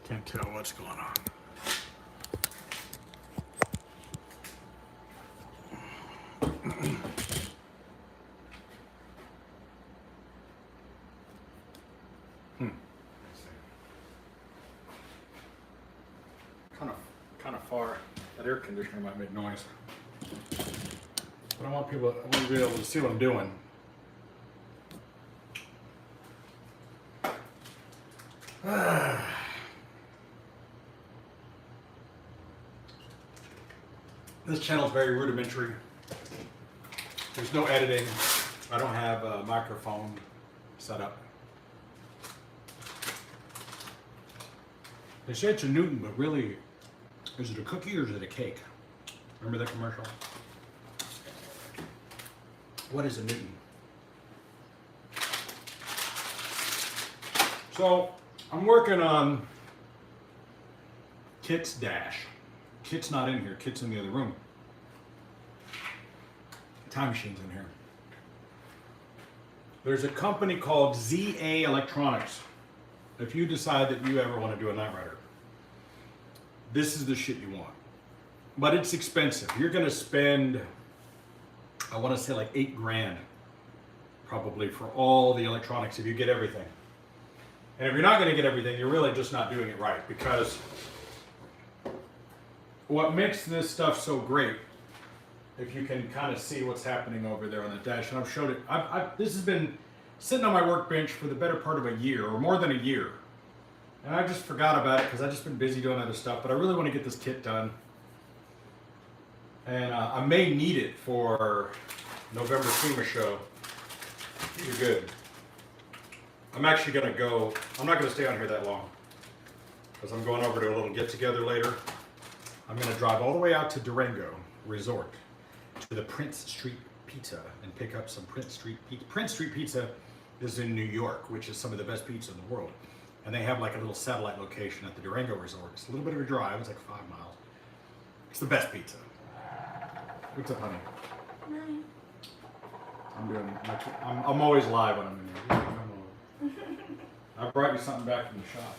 Can't tell what's going on. Kind of far. That air conditioner might make noise. But I want to be able to see what I'm doing. This channel is very rudimentary. There's no editing. I don't have a microphone set up. They say it's a Newton, but really, is it a cookie or is it a cake? Remember that commercial? What is a Newton? So, I'm working on KITT's dash. KITT's not in here, KITT's in the other room. Time machine's in here. There's a company called ZA Electronics. If you decide that you ever want to do a Night Rider, this is the shit you want. But it's expensive. You're going to spend, I want to say like $8,000 probably for all the electronics if you get everything. And if you're not going to get everything, you're really just not doing it right, because what makes this stuff so great, if you can kind of see what's happening over there on the dash, and I've showed it, this has been sitting on my workbench for the better part of a year, or more than a year. And I just forgot about it because I've just been busy doing other stuff, but I really want to get this kit done. And I may need it for November SEMA show. You're good. I'm actually going to go, I'm not going to stay on here that long, because I'm going over to a little get-together later. I'm going to drive all the way out to Durango Resort to the Prince Street Pizza and pick up some Prince Street Pizza. Prince Street Pizza is in New York, which is some of the best pizza in the world. And they have like a little satellite location at the Durango Resort. It's a little bit of a drive. It's like 5 miles. It's the best pizza. What's up, honey? I'm always live when I'm in here. I brought you something back from the shop.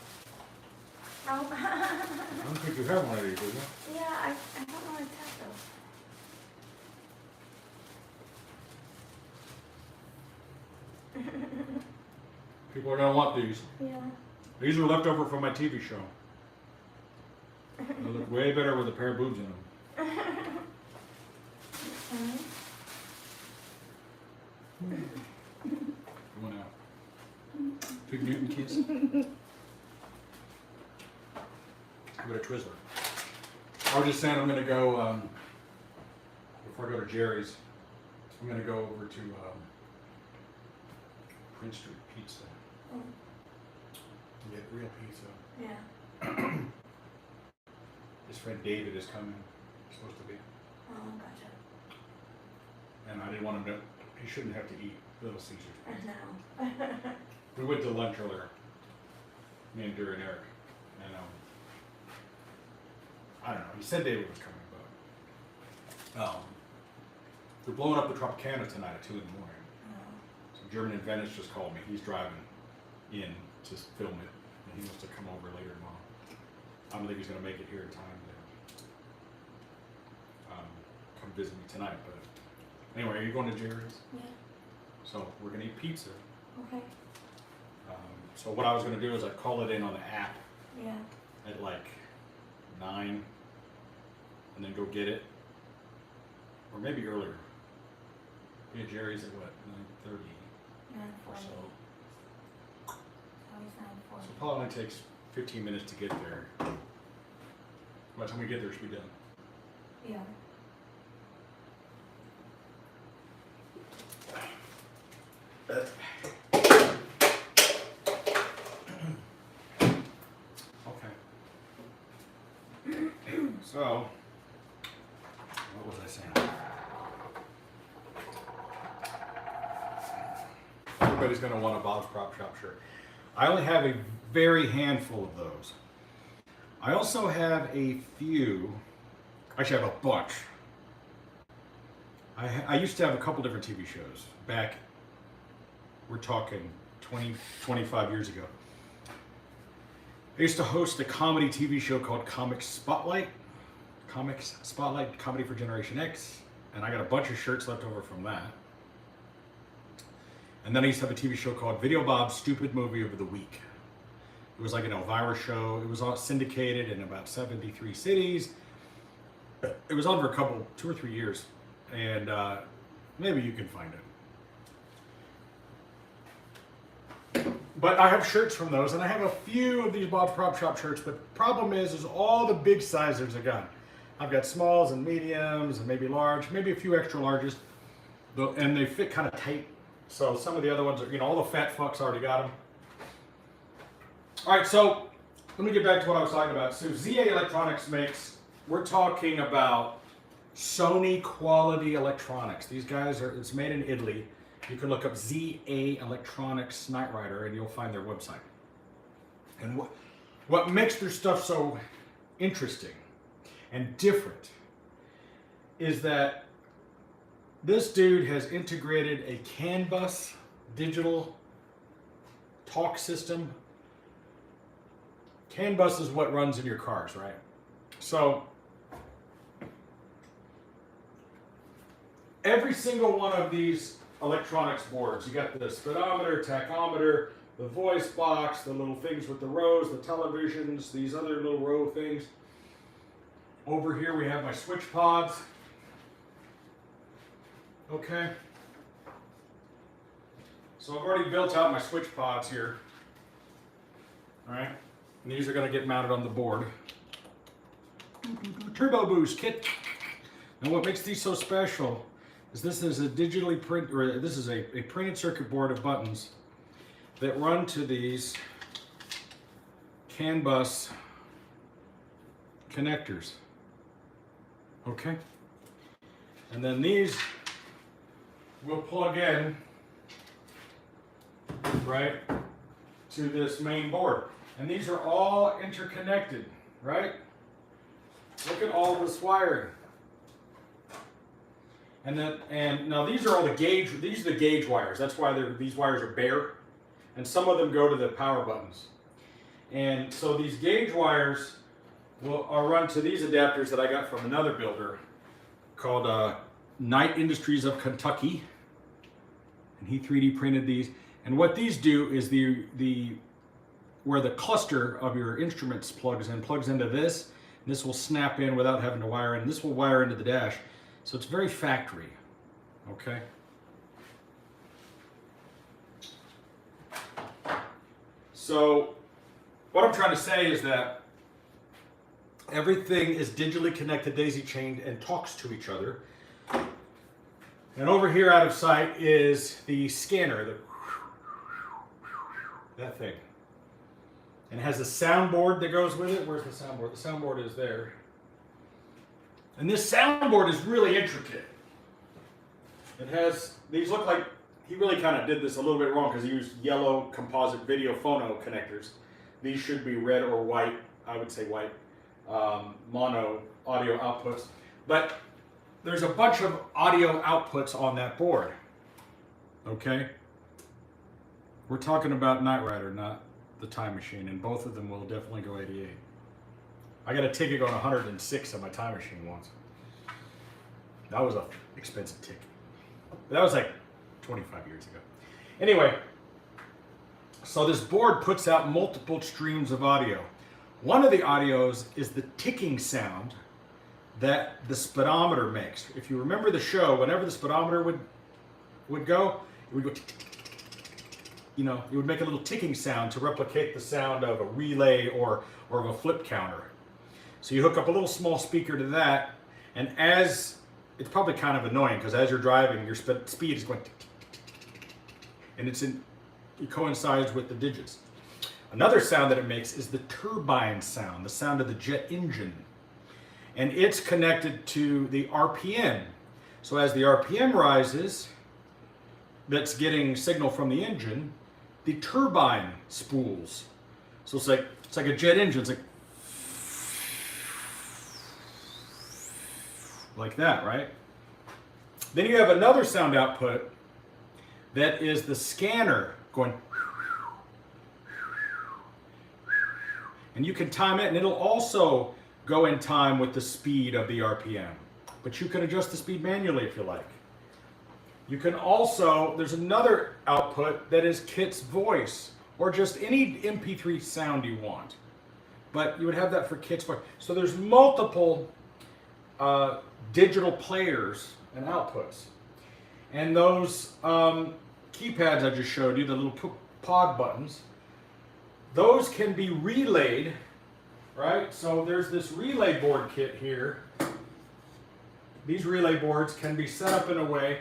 Oh. I don't think you have one of these, do you? Yeah, I don't know what's that though. People are going to want these. Yeah. These are left over from my TV show. They look way better with a pair of boobs in them. Come on out. Big Newton kiss. Give it a Twizzler. I was just saying I'm going to go, before I go to Jerry's, I'm going to go over to Prince Street Pizza. Oh. Get real pizza. Yeah. His friend David is coming. He's supposed to be. Oh, gotcha. And I didn't want him to, he shouldn't have to eat Little Caesars. No. We went to lunch earlier, me and Drew and Eric, and I don't know, he said David was coming, but they're blowing up the Tropicana tonight at 2 in the morning. Oh. So German in Venice just called me. He's driving in to film it, and he wants to come over later tomorrow. I don't think he's going to make it here in time to come visit me tonight, but anyway, are you going to Jerry's? Yeah. So we're going to eat pizza. Okay. So what I was going to do is I'd call it in on the app Yeah. at like 9 and then go get it, or maybe earlier. Be at Jerry's at what, 9:30 or 9:40. so. Always 9:40. So it probably only takes 15 minutes to get there. By the time we get there, it should be done. Yeah. Okay. So, what was I saying? Everybody's going to want a Bob's Prop Shop shirt. I only have a very handful of those. I also have a few, actually I have a bunch. I used to have a couple different TV shows back, we're talking 20, 25 years ago. I used to host a comedy TV show called Comics Spotlight, Comedy for Generation X, and I got a bunch of shirts left over from that. And then I used to have a TV show called Video Bob's Stupid Movie of the Week. It was like an Elvira show. It was all syndicated in about 73 cities. It was on for 2 or 3 years, and maybe you can find it. But I have shirts from those, and I have a few of these Bob's Prop Shop shirts, but the problem is all the big sizes are gone. I've got smalls and mediums and maybe large, maybe a few extra larges, and they fit kind of tight. So some of the other ones are, all the fat fucks already got them. All right, so let me get back to what I was talking about. So ZA Electronics makes, we're talking about Sony quality electronics. These guys it's made in Italy. You can look up ZA Electronics Knight Rider and you'll find their website. And what makes their stuff so interesting and different is that this dude has integrated a Canbus digital talk system. Canbus is what runs in your cars, right? So every single one of these electronics boards, you got the speedometer, tachometer, the voice box, the little things with the rows, the televisions, these other little row things. Over here we have my switch pods. Okay. So I've already built out my switch pods here. All right. And these are going to get mounted on the board. Turbo Boost KITT. And what makes these so special is this is a digitally print, or this is a printed circuit board of buttons that run to these Canbus connectors. Okay. And then these will plug in right to this main board. And these are all interconnected, right? Look at all this wiring. And now these are all the gauge, these are the gauge wires. That's why these wires are bare. And some of them go to the power buttons. And so these gauge wires are run to these adapters that I got from another builder called Knight Industries of Kentucky. And he 3D printed these. And what these do is where the cluster of your instruments plugs into this. And this will snap in without having to wire in. This will wire into the dash. So it's very factory, okay? So what I'm trying to say is that everything is digitally connected, daisy-chained, and talks to each other. And over here out of sight is the scanner, that thing. And it has a soundboard that goes with it. Where's the soundboard? The soundboard is there. And this soundboard is really intricate. It has, these look like, he really kind of did this a little bit wrong because he used yellow composite video phono connectors. These should be red or white, I would say white, mono audio outputs. But there's a bunch of audio outputs on that board, okay? We're talking about Knight Rider, not the Time Machine, and both of them will definitely go 88. I got a ticket going 106 on my Time Machine once. That was an expensive ticket. That was like 25 years ago. Anyway, so this board puts out multiple streams of audio. One of the audios is the ticking sound that the speedometer makes. If you remember the show, whenever the speedometer would go, it would go tick, tick, tick, tick, tick, tick. It would make a little ticking sound to replicate the sound of a relay or of a flip counter. So you hook up a little small speaker to that, and it's probably kind of annoying because as you're driving, your speed is going tick, tick, tick, tick, tick, tick, and it coincides with the digits. Another sound that it makes is the turbine sound, the sound of the jet engine. And it's connected to the RPM. So as the RPM rises, that's getting signal from the engine, the turbine spools. So it's like a jet engine. It's like that, right? Then you have another sound output that is the scanner going, And you can time it, and it'll also go in time with the speed of the RPM. But you can adjust the speed manually if you like. You can also, there's another output that is KITT's voice, or just any MP3 sound you want. But you would have that for KITT's voice. So there's multiple digital players and outputs. And those keypads I just showed you, the little pod buttons, those can be relayed, right? So there's this relay board kit here. These relay boards can be set up in a way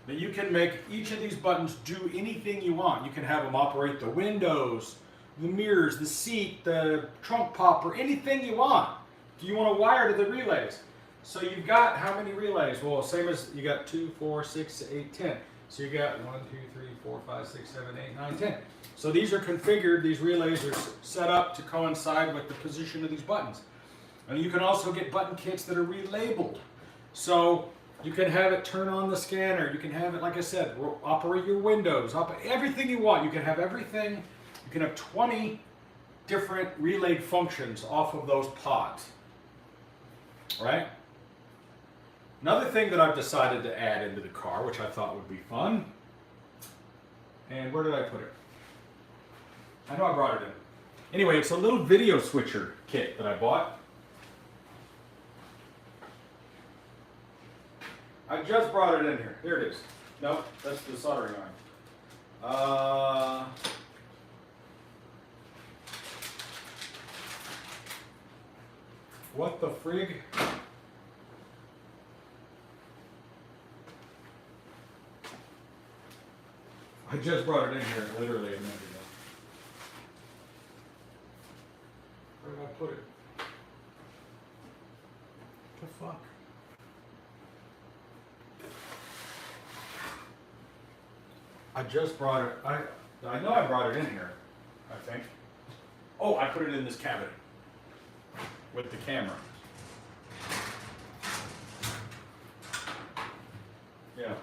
that you can make each of these buttons do anything you want. You can have them operate the windows, the mirrors, the seat, the trunk popper, anything you want. Do you want to wire to the relays? So you've got how many relays? Well, same as you got 2, 4, 6, 8, 10. So you got 1, 2, 3, 4, 5, 6, 7, 8, 9, 10. So these are configured, these relays are set up to coincide with the position of these buttons. And you can also get button kits that are relabeled. So you can have it turn on the scanner, you can have it, like I said, operate your windows, everything you want. You can have everything, you can have 20 different relayed functions off of those pods, right? Another thing that I've decided to add into the car, which I thought would be fun, and where did I put it? I know I brought it in. Anyway, it's a little video switcher kit that I bought. I just brought it in here. Here it is. Nope, that's the soldering iron. What the frig? I just brought it in here literally a minute ago. Where did I put it? What the fuck? I just brought it. I know I brought it in here, I think. Oh, I put it in this cabinet with the camera. Yeah.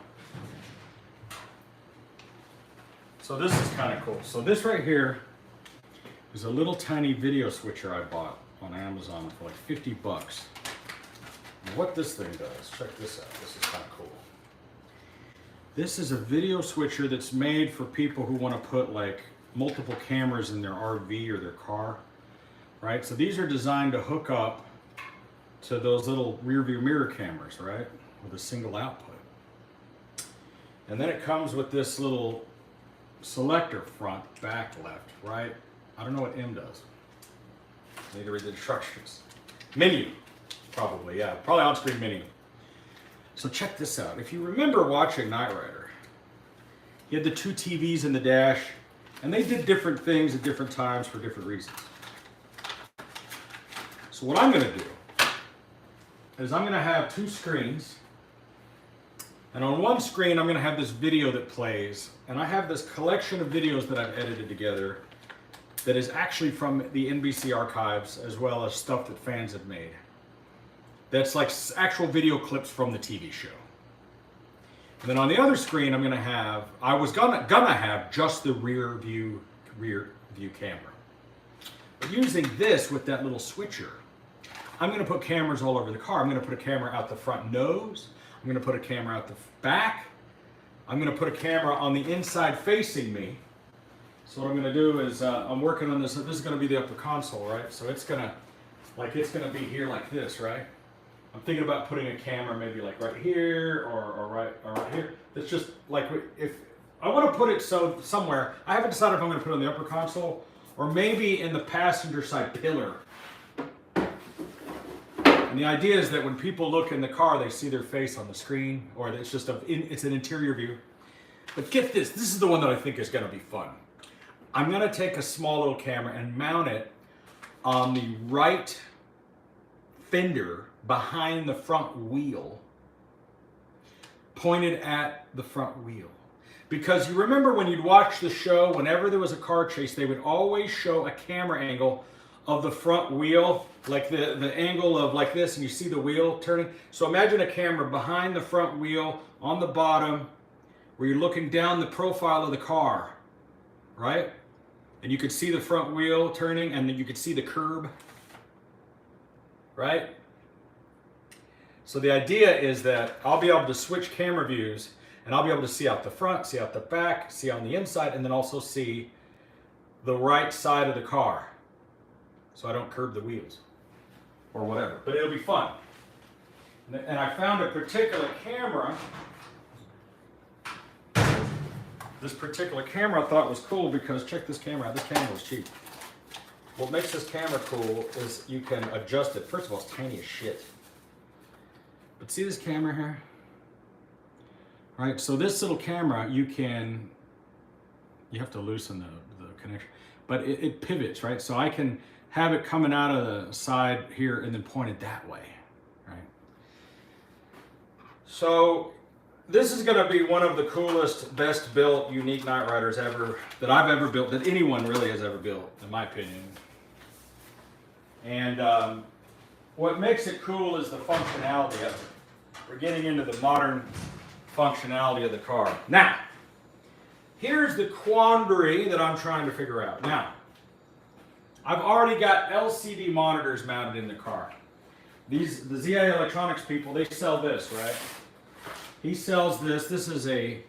So this is kind of cool. So this right here is a little tiny video switcher I bought on Amazon for like 50 bucks. And what this thing does, check this out. This is kind of cool. This is a video switcher that's made for people who want to put like multiple cameras in their RV or their car, right? So these are designed to hook up to those little rear view mirror cameras, right? With a single output. And then it comes with this little selector, front, back, left, right? I don't know what M does. I need to read the instructions. Menu, probably, yeah. Probably on-screen menu. So check this out. If you remember watching Knight Rider, he had the 2 TVs in the dash, and they did different things at different times for different reasons. So what I'm going to do is I'm going to have 2 screens, and on one screen I'm going to have this video that plays, and I have this collection of videos that I've edited together that is actually from the NBC archives, as well as stuff that fans have made. That's like actual video clips from the TV show. And then on the other screen, I'm gonna have, I was gonna have just the rear view camera. But using this with that little switcher, I'm gonna put cameras all over the car. I'm gonna put a camera out the front nose. I'm gonna put a camera out the back. I'm gonna put a camera on the inside facing me. So what I'm gonna do is, I'm working on this. This is gonna be the upper console, right? So it's gonna be here like this, right? I'm thinking about putting a camera maybe like right here or right here. It's just like, if I want to put it so somewhere, I haven't decided if I'm going to put it on the upper console or maybe in the passenger side pillar. And the idea is that when people look in the car, they see their face on the screen, or it's just it's an interior view. But get this, this is the one that I think is going to be fun. I'm going to take a small little camera and mount it on the right fender behind the front wheel, pointed at the front wheel. Because you remember when you'd watch the show, whenever there was a car chase, they would always show a camera angle of the front wheel, like the angle of like this, and you see the wheel turning. So imagine a camera behind the front wheel on the bottom, where you're looking down the profile of the car, right? and you could see the front wheel turning, and then you could see the curb, right? So the idea is that I'll be able to switch camera views, and I'll be able to see out the front, see out the back, see on the inside, and then also see the right side of the car, so I don't curb the wheels or whatever. But it'll be fun. And I found a particular camera. This particular camera I thought was cool because check this camera out. This camera was cheap. What makes this camera cool is you can adjust it. First of all, it's tiny as shit. But see this camera here? Right, so this little camera, you have to loosen the connection, but it pivots, right? So I can have it coming out of the side here and then pointed that way, right? So this is gonna be one of the coolest, best built, unique Night Riders ever, that I've ever built, that anyone really has ever built, in my opinion. And what makes it cool is the functionality of it. We're getting into the modern functionality of the car. Now, here's the quandary that I'm trying to figure out. Now, I've already got LCD monitors mounted in the car. The ZI Electronics people, they sell this, right? He sells this. This is a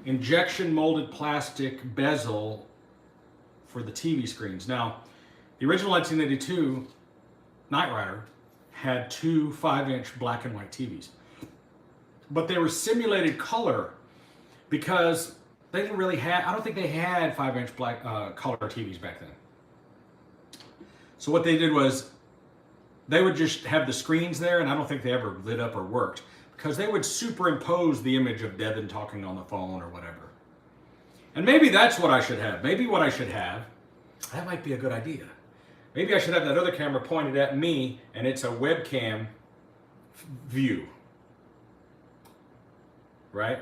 injection molded plastic bezel for the TV screens. Now, the original 1982 Night Rider had two 5-inch black and white TVs. But they were simulated color because they didn't really have, I don't think they had 5-inch black color TVs back then. So what they did was they would just have the screens there, and I don't think they ever lit up or worked because they would superimpose the image of Devin talking on the phone or whatever. And maybe that's what I should have. Maybe what I should have, that might be a good idea. Maybe I should have that other camera pointed at me and it's a webcam view. Right?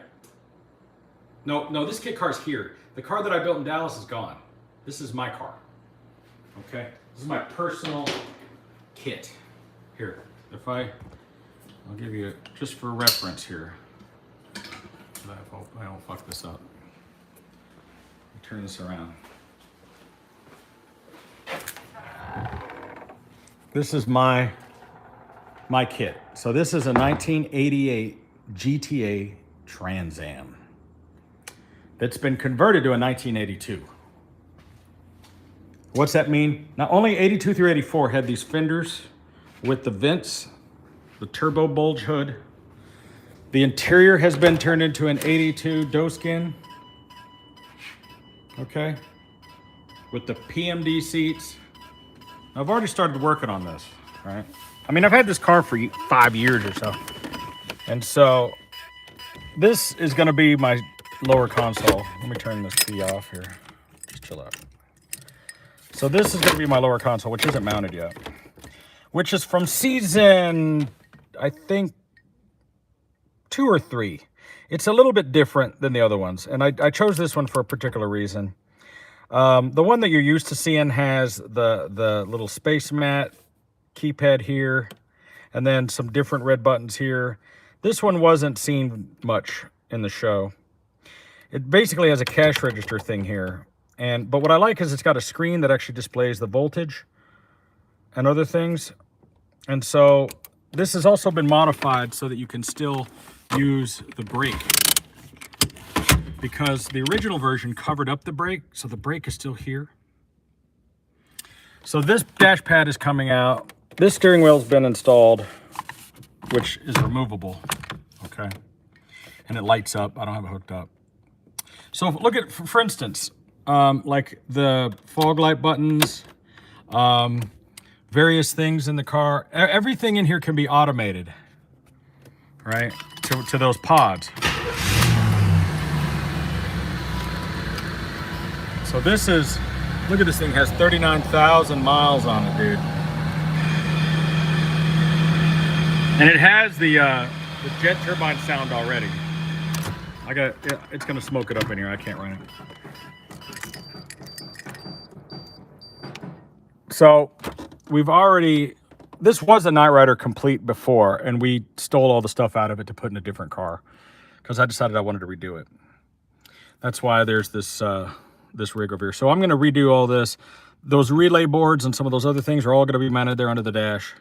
No, this KITT car's here. The car that I built in Dallas is gone. This is my car. Okay? This is my personal KITT. Here, I'll give you, just for reference here. I hope I don't fuck this up. Turn this around. This is my KITT. So this is a 1988 GTA Trans Am that's been converted to a 1982. What's that mean? Now only 82 through 84 had these fenders with the vents, the turbo bulge hood. The interior has been turned into an 82 doeskin. Okay, with the PMD seats. I've already started working on this, right? I mean, I've had this car for 5 years or so. And so this is gonna be my lower console. Let me turn this key off here. Just chill out. So this is gonna be my lower console, which isn't mounted yet. Which is from season, I think, 2 or 3. It's a little bit different than the other ones. And I chose this one for a particular reason. The one that you're used to seeing has the little space mat keypad here, and then some different red buttons here. This one wasn't seen much in the show. It basically has a cash register thing here. But what I like is it's got a screen that actually displays the voltage and other things. And so this has also been modified so that you can still use the brake, because the original version covered up the brake, so the brake is still here. So this dash pad is coming out. This steering wheel's been installed, which is removable, okay? And it lights up. I don't have it hooked up. So look at, for instance, like the fog light buttons, various things in the car. Everything in here can be automated, right? To those pods. So this is, look at this thing, has 39,000 miles on it, dude. And it has the jet turbine sound already. It's gonna smoke it up in here. I can't run it. So we've already, this was a Night Rider complete before, and we stole all the stuff out of it to put in a different car because I decided I wanted to redo it. That's why there's this this rig over here. So I'm going to redo all this. Those relay boards and some of those other things are all going to be mounted there under the dash.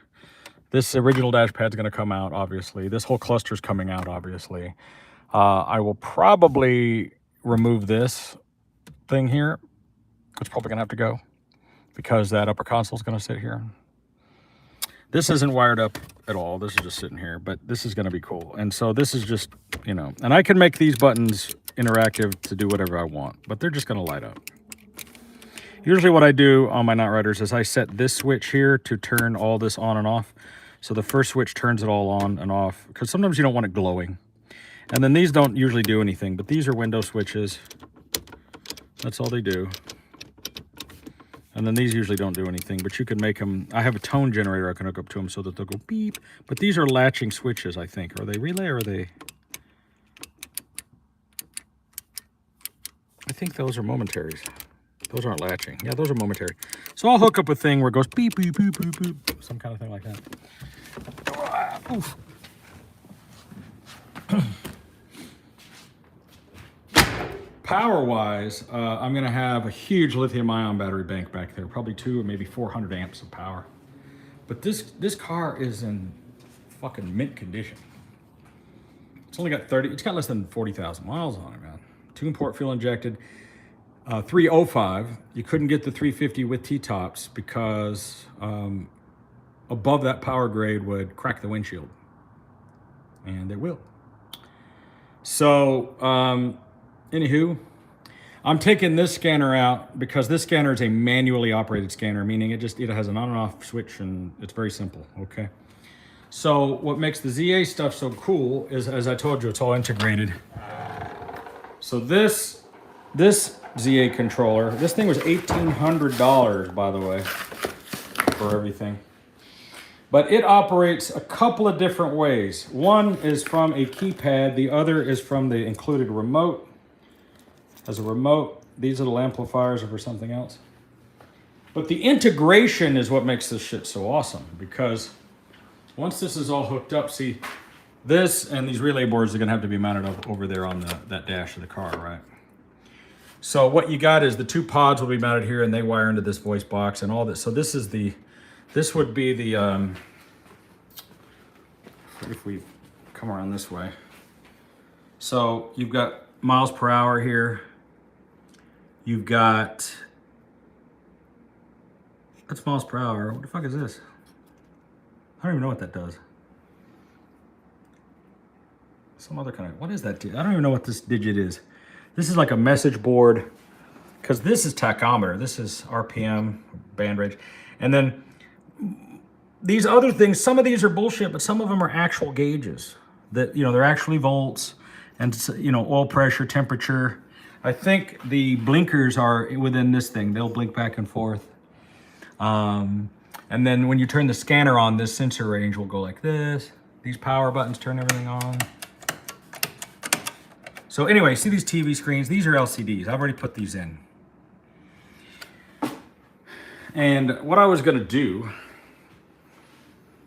This original dash pad's going to come out, obviously. This whole cluster's coming out, obviously. I will probably remove this thing here. It's probably going to have to go because that upper console is going to sit here. This isn't wired up at all. This is just sitting here, but this is going to be cool. And so this is just, you know, and I can make these buttons interactive to do whatever I want, but they're just going to light up. Usually what I do on my Knot-Riders is I set this switch here to turn all this on and off. So the first switch turns it all on and off because sometimes you don't want it glowing. And then these don't usually do anything, but these are window switches. That's all they do. And then these usually don't do anything, but you can make them. I have a tone generator I can hook up to them so that they'll go beep. But these are latching switches, I think. Are they relay or are they? I think those are momentaries. Those aren't latching. Yeah, those are momentary. So I'll hook up a thing where it goes beep, beep, beep, beep, beep. Some kind of thing like that. Oof. Power-wise, I'm going to have a huge lithium-ion battery bank back there, probably 2 or maybe 400 amps of power. But this car is in fucking mint condition. It's only got it's got less than 40,000 miles on it, man. 2-port fuel injected, 305. You couldn't get the 350 with T-tops because above that power grade would crack the windshield, and it will. So, anywho, I'm taking this scanner out because this scanner is a manually operated scanner, meaning it has an on and off switch and it's very simple, okay? So what makes the ZA stuff so cool is, as I told you, it's all integrated. So this ZA controller, this thing was $1,800, by the way, for everything. But it operates a couple of different ways. One is from a keypad, the other is from the included remote. As a remote, these little amplifiers are for something else. But the integration is what makes this shit so awesome, because once this is all hooked up, see, this and these relay boards are gonna have to be mounted up over there on that dash of the car, right? So what you got is the 2 pods will be mounted here and they wire into this voice box and all this. So this would be the, if we come around this way. So you've got miles per hour here. You've got, that's miles per hour. What the fuck is this? I don't even know what that does. Some other kind of, what is that? I don't even know what this digit is. This is like a message board, because this is tachometer. This is RPM, band range. And then these other things, some of these are bullshit, but some of them are actual gauges that, you know, they're actually volts and, you know, oil pressure, temperature. I think the blinkers are within this thing. They'll blink back and forth. And then when you turn the scanner on, this sensor range will go like this. These power buttons turn everything on. So anyway, see these TV screens? These are LCDs. I've already put these in. And what I was gonna do,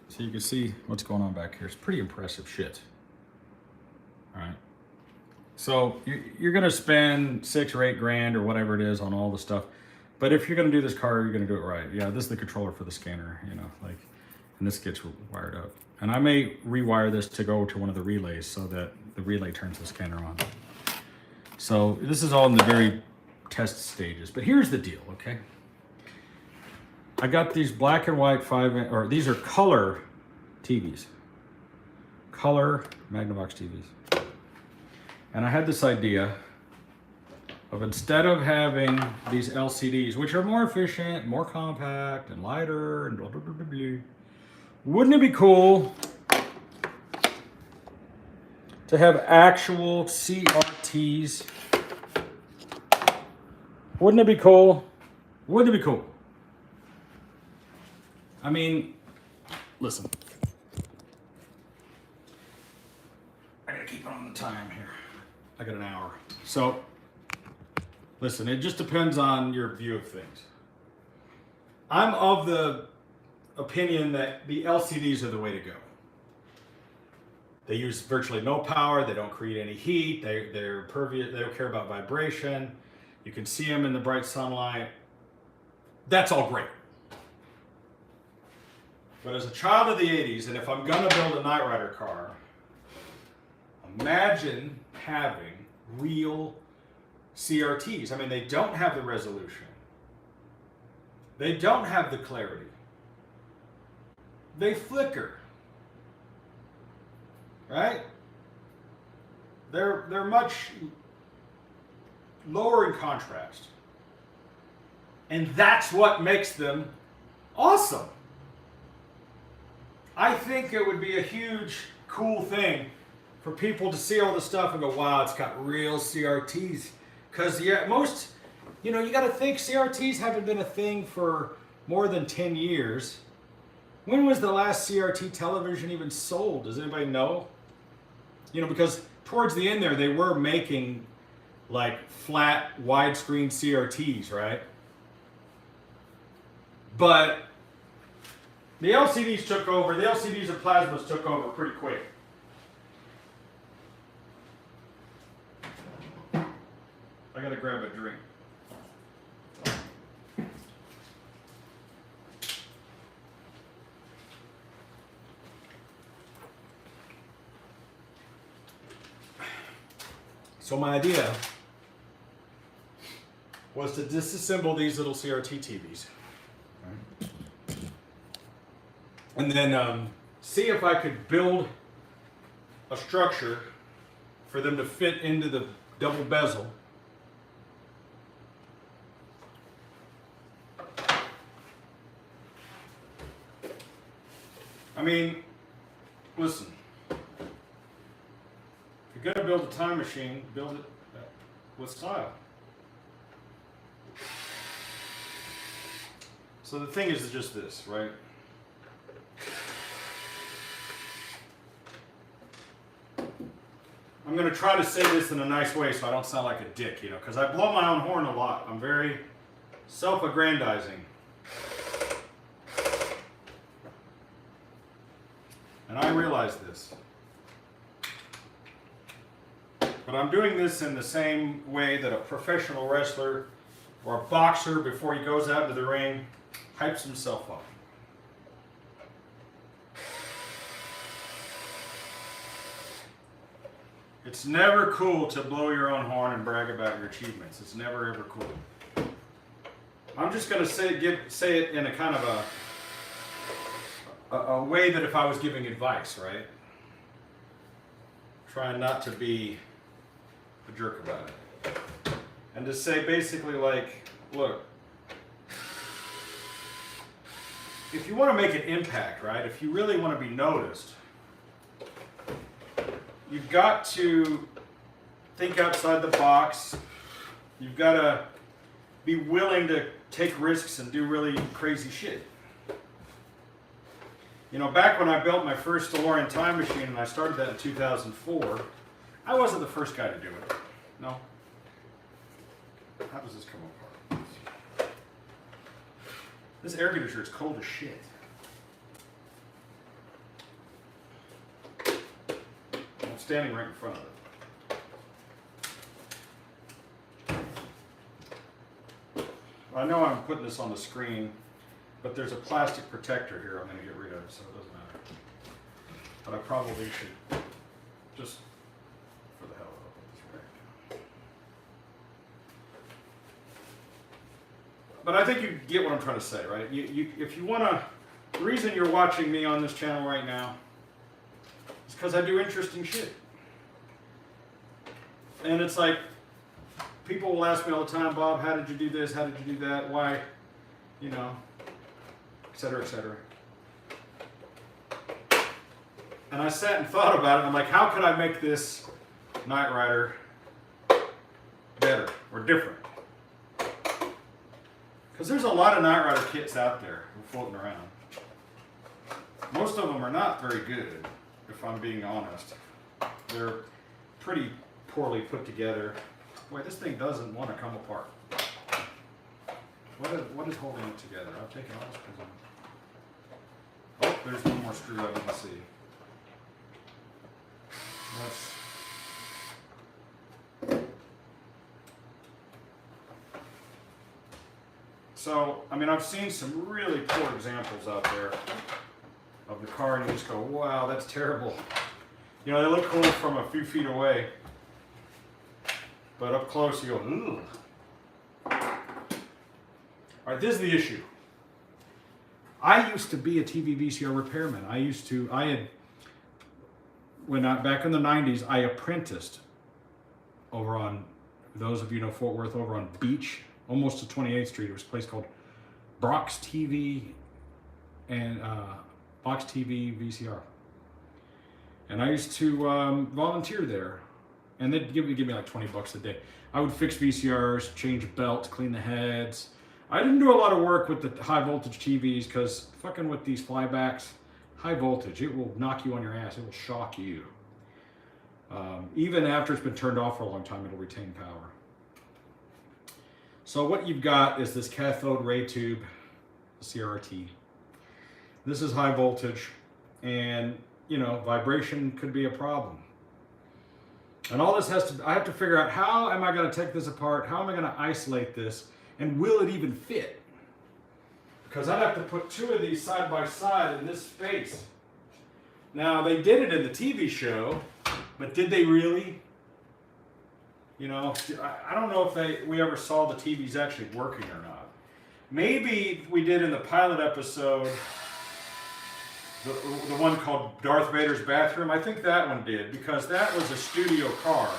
so you can see what's going on back here. It's pretty impressive shit. All right. So you're gonna spend $6 or $8 grand or whatever it is on all the stuff. But if you're gonna do this car, you're gonna do it right. Yeah, this is the controller for the scanner, you know, like, and this gets wired up. And I may rewire this to go to one of the relays so that the relay turns the scanner on. So this is all in the very test stages. But here's the deal, okay? I got these black and white these are color TVs. Color Magnavox TVs. And I had this idea of, instead of having these LCDs, which are more efficient, more compact, and lighter, and blah, blah, blah, blah, blah, wouldn't it be cool to have actual CRTs? Wouldn't it be cool? Wouldn't it be cool? I mean, listen. I gotta keep on the time here. I got an hour. So, listen, it just depends on your view of things. I'm of the opinion that the LCDs are the way to go. They use virtually no power. They don't create any heat. They're impervious. They don't care about vibration. You can see them in the bright sunlight. That's all great. But as a child of the 80s, and if I'm going to build a Knight Rider car, imagine having real CRTs. I mean, they don't have the resolution. They don't have the clarity. They flicker. Right? They're much lower in contrast. And that's what makes them awesome. I think it would be a huge, cool thing for people to see all this stuff and go, wow, it's got real CRTs. Because most, you got to think CRTs haven't been a thing for more than 10 years. When was the last CRT television even sold? Does anybody know? Because towards the end there, they were making like flat, widescreen CRTs, right? But the LCDs took over. The LCDs and plasmas took over pretty quick. I gotta grab a drink. So my idea was to disassemble these little CRT TVs. And then see if I could build a structure for them to fit into the double bezel. I mean, listen, if you're going to build a time machine, build it with style. So the thing is just this, right? I'm going to try to say this in a nice way so I don't sound like a dick, because I blow my own horn a lot. I'm very self-aggrandizing. And I realize this. But I'm doing this in the same way that a professional wrestler or a boxer, before he goes out into the ring, hypes himself up. It's never cool to blow your own horn and brag about your achievements. It's never ever cool. I'm just going to say it in a kind of a way that if I was giving advice, right? Trying not to be a jerk about it. And to say basically like, look, if you want to make an impact, right? If you really want to be noticed, you've got to think outside the box. You've got to be willing to take risks and do really crazy shit. Back when I built my first DeLorean time machine, and I started that in 2004, I wasn't the first guy to do it. No. How does this come apart? This air conditioner is cold as shit. I'm standing right in front of it. I know I'm putting this on the screen, but there's a plastic protector here I'm going to get rid of, so it doesn't matter. But I probably should, just for the hell of it, put this back down. But I think you get what I'm trying to say, right? If you want to, the reason you're watching me on this channel right now is because I do interesting shit. And it's like, people will ask me all the time, Bob, how did you do this? How did you do that? Why? Et cetera, et cetera. And I sat and thought about it. I'm like, how could I make this Knight Rider better or different? Because there's a lot of Knight Rider kits out there floating around. Most of them are not very good, if I'm being honest. They're pretty poorly put together. Wait, this thing doesn't want to come apart. What is holding it together? I've taken all this because oh, there's one more screw I didn't see. So, I mean, I've seen some really poor examples out there of the car, and you just go, wow, that's terrible. You know, they look cool from a few feet away, but up close you go, ugh. All right, this is the issue. I used to be a TV VCR repairman. Back in the 90s, I apprenticed over on, those of you know Fort Worth, over on Beach, almost to 28th Street. It was a place called Brock's TV and Box TV VCR. And I used to volunteer there, and they'd give me like $20 a day. I would fix VCRs, change belts, clean the heads. I didn't do a lot of work with the high voltage TVs because fucking with these flybacks, high voltage, it will knock you on your ass. It will shock you. Even after it's been turned off for a long time, it'll retain power. So what you've got is this cathode ray tube, CRT. This is high voltage, and you know, vibration could be a problem. And all this I have to figure out, how am I going to take this apart? How am I going to isolate this? And will it even fit? Because I'd have to put two of these side by side in this space. Now, they did it in the TV show, but did they really? You know, I don't know if we ever saw the TVs actually working or not. Maybe we did in the pilot episode, the one called Darth Vader's Bathroom. I think that one did, because that was a studio car.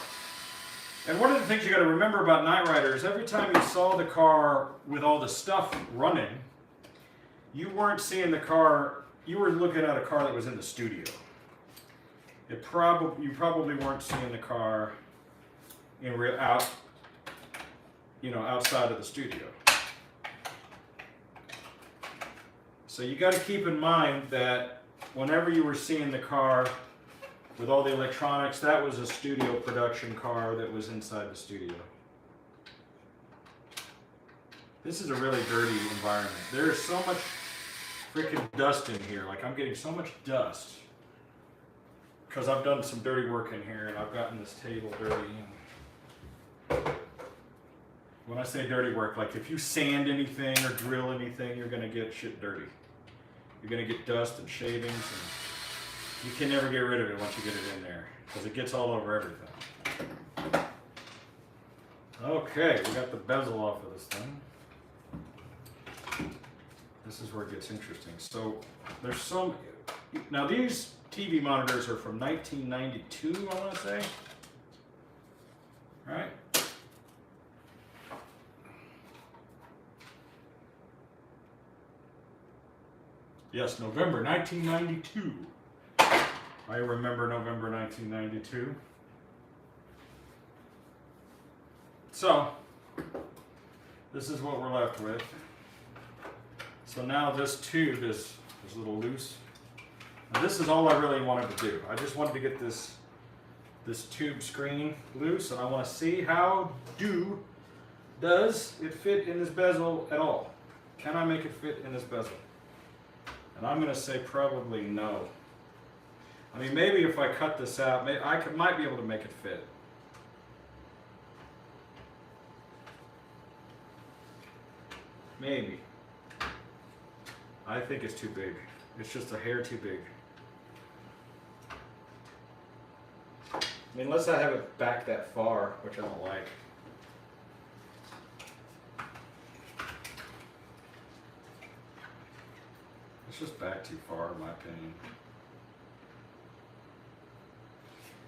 And one of the things you got to remember about Knight Rider is every time you saw the car with all the stuff running, you weren't seeing the car, you were looking at a car that was in the studio. You probably weren't seeing the car outside of the studio. So you got to keep in mind that whenever you were seeing the car with all the electronics, that was a studio production car that was inside the studio. This is a really dirty environment. There's so much freaking dust in here. Like, I'm getting so much dust because I've done some dirty work in here, and I've gotten this table dirty. When I say dirty work, like if you sand anything or drill anything, you're going to get shit dirty. You're going to get dust and shavings, and you can never get rid of it once you get it in there, because it gets all over everything. Okay, we got the bezel off of this thing. This is where it gets interesting. So there's some, now these TV monitors are from 1992, I want to say. Right? Yes, November 1992. I remember November 1992. So, this is what we're left with. So now this tube is a little loose. Now this is all I really wanted to do. I just wanted to get this tube screen loose, and I want to see how does it fit in this bezel at all. Can I make it fit in this bezel? And I'm going to say probably no. I mean, maybe if I cut this out, might be able to make it fit. Maybe. I think it's too big. It's just a hair too big. I mean, unless I have it back that far, which I don't like. It's just back too far, in my opinion.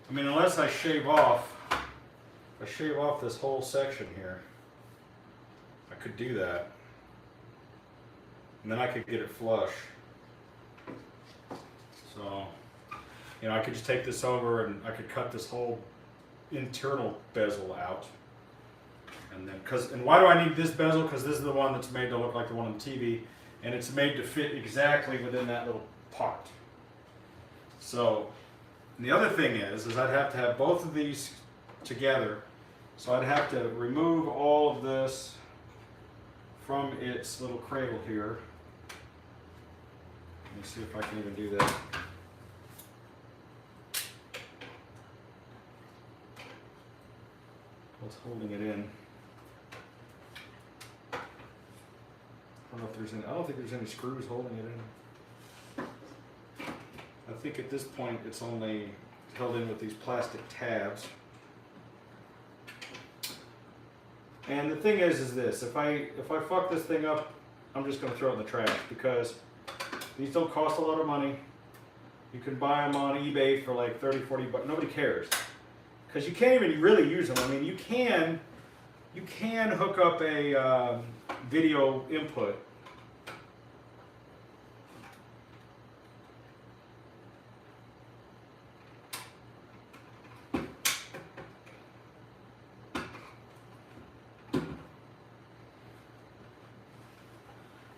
I mean, unless I shave off this whole section here, I could do that. And then I could get it flush. So, you know, I could just take this over and I could cut this whole internal bezel out. And then, and why do I need this bezel? Because this is the one that's made to look like the one on the TV. And it's made to fit exactly within that little part. So, the other thing is I'd have to have both of these together. So I'd have to remove all of this from its little cradle here. Let me see if I can even do that. What's holding it in? don't know if there's any. I don't think there's any screws holding it in. I think at this point it's only held in with these plastic tabs. And the thing is this: if I fuck this thing up, I'm just gonna throw it in the trash because these don't cost a lot of money. You can buy them on eBay for like 30, 40 bucks. Nobody cares because you can't even really use them. I mean, you can hook up a video input.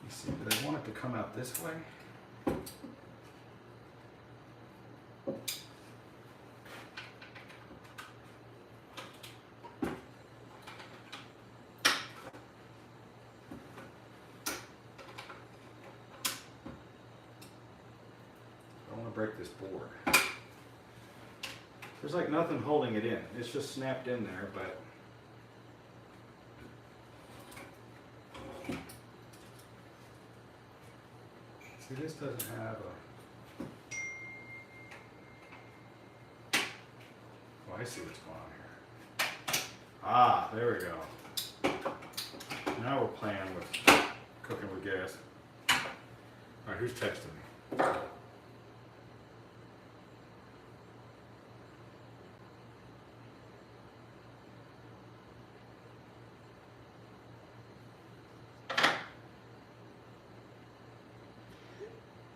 See, but I want it to come out this way. I want to break this board. There's like nothing holding it in. It's just snapped in there, but see, this doesn't have a... Oh, I see what's going on here. Ah, there we go. Now we're playing with cooking with gas. Alright, who's texting me?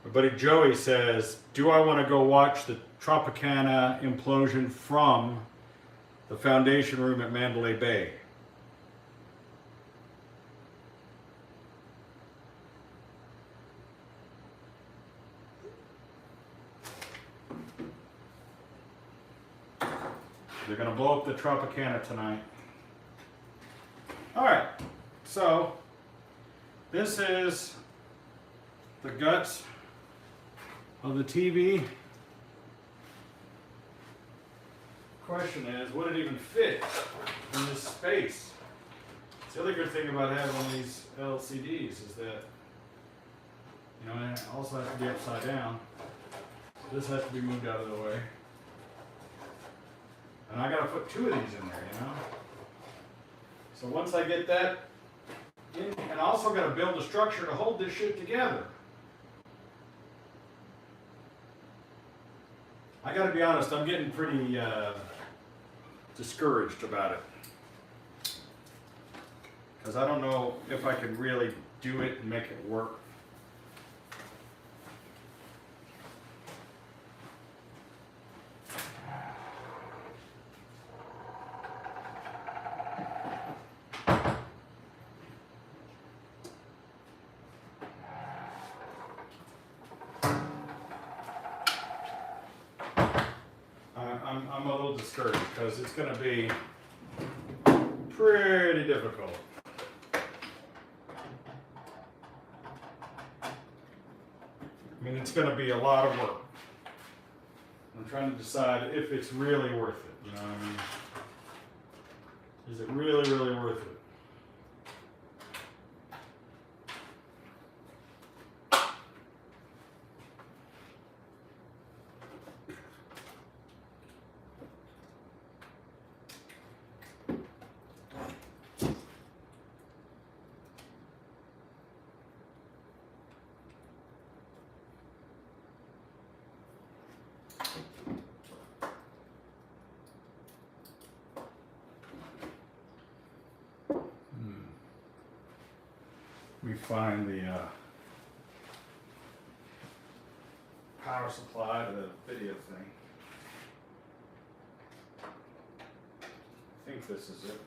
My buddy Joey says, do I want to go watch the Tropicana implosion from the foundation room at Mandalay Bay? They're going to blow up the Tropicana tonight. Alright, so this is the guts of the TV. Question is, would it even fit in this space? The other good thing about having these LCDs is that, you know, it also has to be upside down. This has to be moved out of the way. And I gotta put two of these in there, you know? So once I get that in, and I also gotta build a structure to hold this shit together. I gotta be honest, I'm getting pretty discouraged about it. Because I don't know if I can really do it and make it work. I'm a little discouraged because it's going to be pretty difficult. I mean, it's going to be a lot of work. I'm trying to decide if it's really worth it. You know what I mean? Is it really, really worth it? Let me find the power supply to the video thing. I think this is it.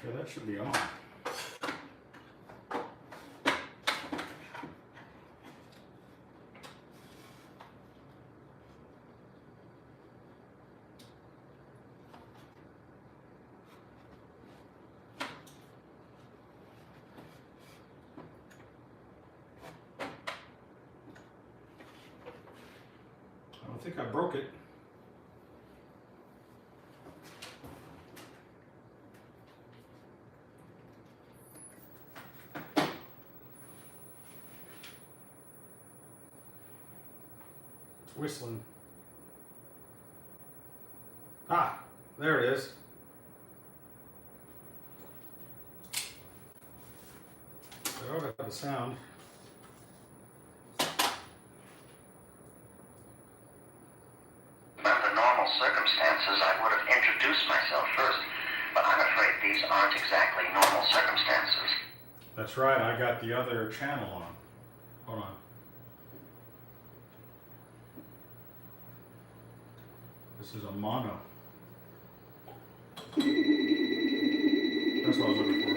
Okay, that should be on. I don't think I broke it. It's whistling. Ah, there it is. I ought to have the sound. Under normal circumstances, I would have introduced myself first, but I'm afraid these aren't exactly normal circumstances. That's right, I got the other channel on. Hold on. This is a mono. That's what I was looking for.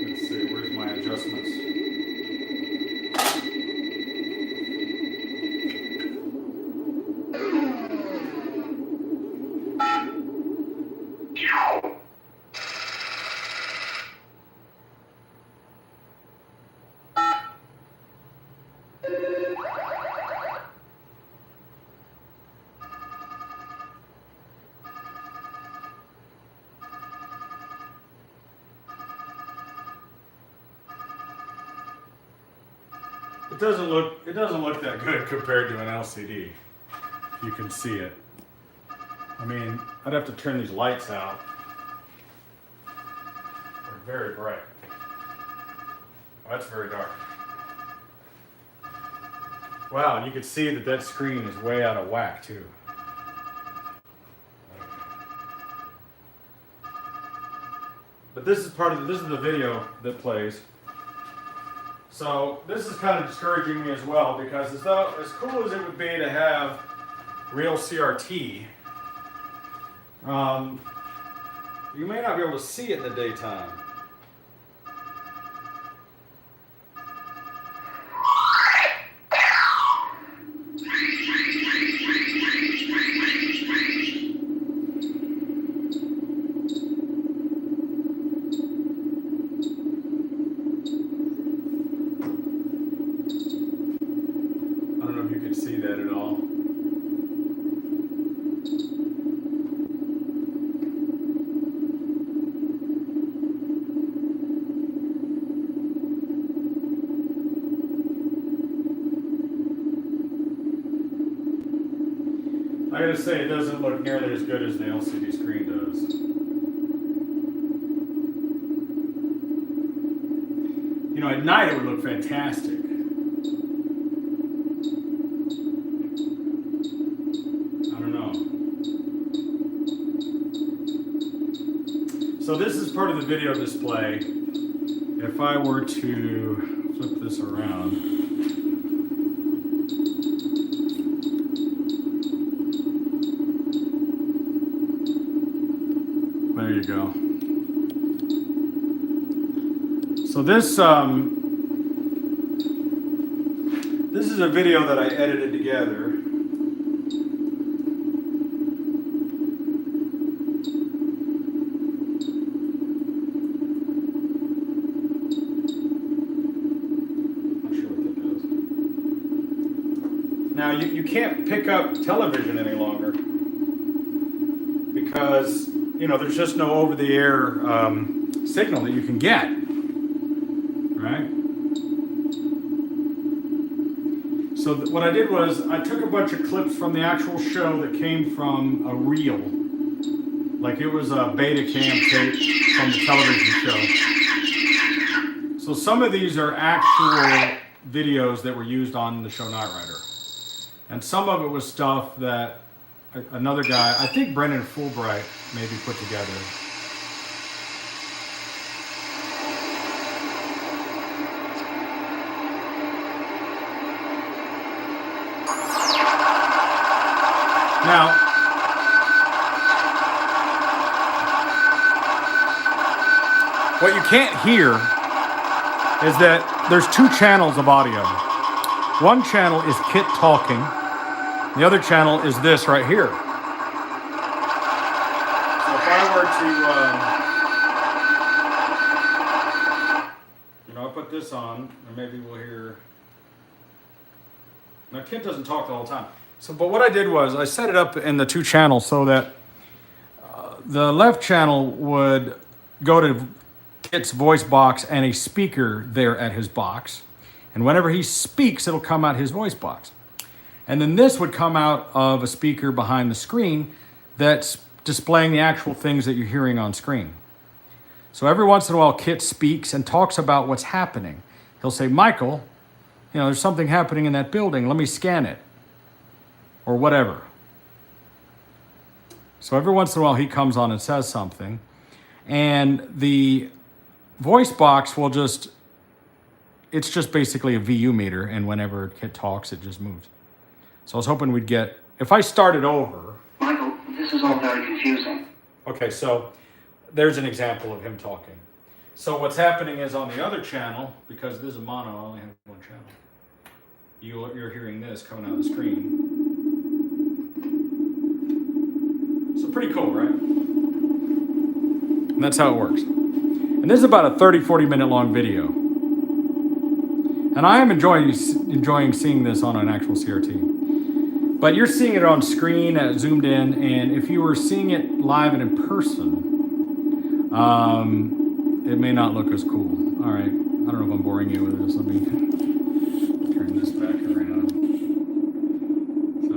Let's see, where's my adjustments? It doesn't look that good compared to an LCD. You can see it. I mean, I'd have to turn these lights out. They're very bright. Oh, that's very dark. Wow, and you can see that that screen is way out of whack too. But this is the video that plays. So this is kind of discouraging me as well, because as cool as it would be to have real CRT, you may not be able to see it in the daytime. See that at all. I gotta say, it doesn't look nearly as good as the LCD screen does. You know, at night it would look fantastic. So this is part of the video display. If I were to flip this around, there you go. So this is a video that I edited together. Now you can't pick up television any longer because, you know, there's just no over-the-air signal that you can get, right? So what I did was I took a bunch of clips from the actual show that came from a reel, like it was a beta cam tape from the television show. So some of these are actual videos that were used on the show Knight Rider. And some of it was stuff that another guy, I think Brendan Fulbright, maybe put together. Now, What you can't hear is that there's two channels of audio. One channel is KITT talking. The other channel is this right here. So if I were to, I'll put this on, and maybe we'll hear. Now KITT doesn't talk the whole time. So, but what I did was I set it up in the two channels so that the left channel would go to KITT's voice box and a speaker there at his box. And whenever he speaks, it'll come out his voice box. And then this would come out of a speaker behind the screen that's displaying the actual things that you're hearing on screen. So every once in a while, KITT speaks and talks about what's happening. He'll say, Michael, there's something happening in that building. Let me scan it. Or whatever. So every once in a while, he comes on and says something. And the voice box will it's just basically a VU meter. And whenever KITT talks, it just moves. So I was hoping we'd get, if I started over. Michael, this is all very confusing. Okay, so there's an example of him talking. So what's happening is on the other channel, because this is a mono, I only have one channel. You're hearing this coming out of the screen. So pretty cool, right? And that's how it works. And this is about a 30-40 minute long video. And I am enjoying seeing this on an actual CRT. But you're seeing it on screen, zoomed in, and if you were seeing it live and in person, it may not look as cool. All right, I don't know if I'm boring you with this. Let me turn this back around. So,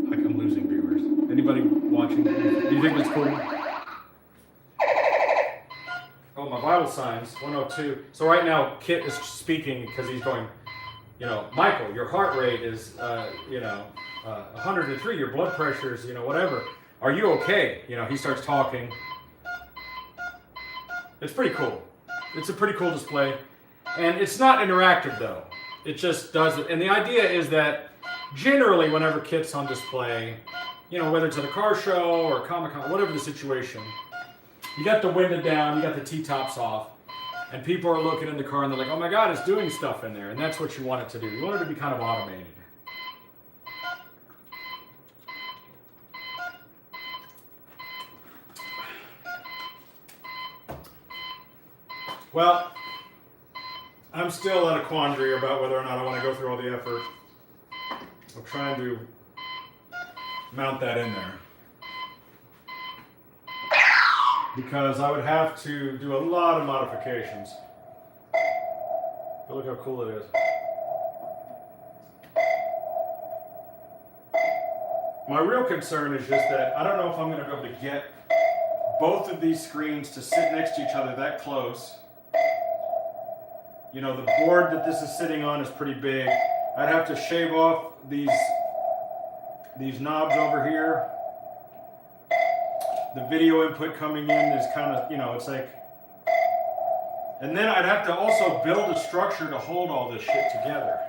like I'm losing viewers. Anybody watching? Do you think it's cool? Oh, my vital signs, 102. So right now, KITT is speaking because he's going, Michael, your heart rate is, 103. Your blood pressure is, whatever. Are you okay? He starts talking. It's pretty cool. It's a pretty cool display. And it's not interactive, though. It just does it. And the idea is that generally, whenever KITT's on display, whether it's at a car show or Comic-Con, whatever the situation, you got the window down, you got the T-tops off, and people are looking in the car and they're like, oh my God, it's doing stuff in there. And that's what you want it to do. You want it to be kind of automated. Well, I'm still at a quandary about whether or not I want to go through all the effort of trying to mount that in there. Because I would have to do a lot of modifications. But look how cool it is. My real concern is just that I don't know if I'm going to be able to get both of these screens to sit next to each other that close. The board that this is sitting on is pretty big. I'd have to shave off these knobs over here. The video input coming in is kind of, it's like, and then I'd have to also build a structure to hold all this shit together.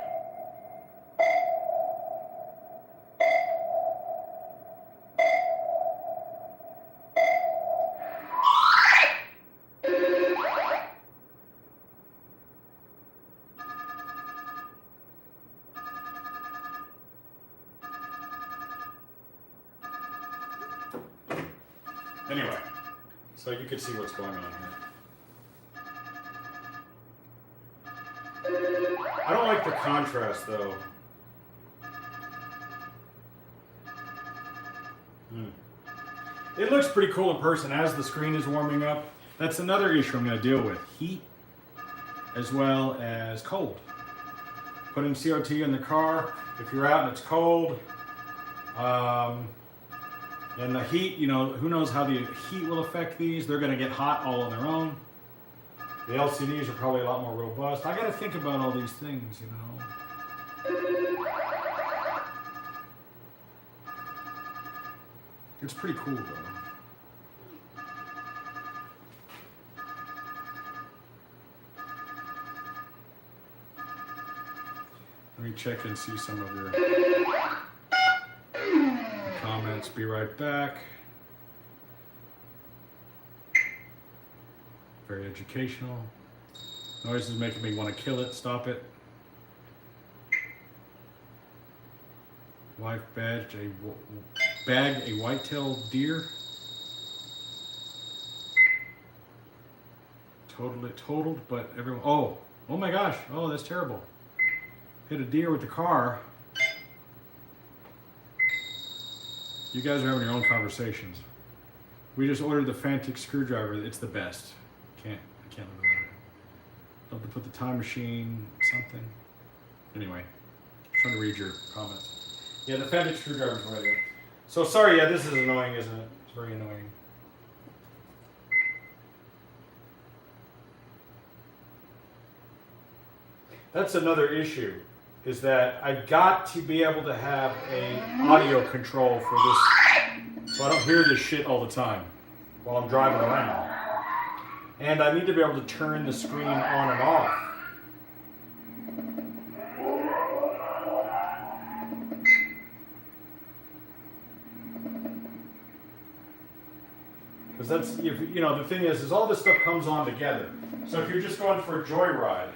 Anyway, so you can see what's going on here. I don't like the contrast though. It looks pretty cool in person as the screen is warming up. That's another issue I'm going to deal with. Heat as well as cold. Putting CRT in the car, if you're out and it's cold, and the heat, who knows how the heat will affect these. They're going to get hot all on their own. The LCDs are probably a lot more robust. I got to think about all these things, It's pretty cool, though. Let me check and see some of your comments. Be right back. very educational. Noise is making me want to kill it. Stop it. Wife bagged a white-tailed deer. Totaled, but everyone. Oh my gosh! Oh, that's terrible. Hit a deer with the car. You guys are having your own conversations. We just ordered the Fantic screwdriver. It's the best. I can't live without it. Love to put the time machine, something. Anyway, trying to read your comments. Yeah, the Fantic screwdriver is right there. So sorry, yeah, this is annoying, isn't it? It's very annoying. That's another issue, is that I got to be able to have an audio control for this, so I don't hear this shit all the time while I'm driving around. And I need to be able to turn the screen on and off. Because that's, you know, the thing is all this stuff comes on together. So if you're just going for a joyride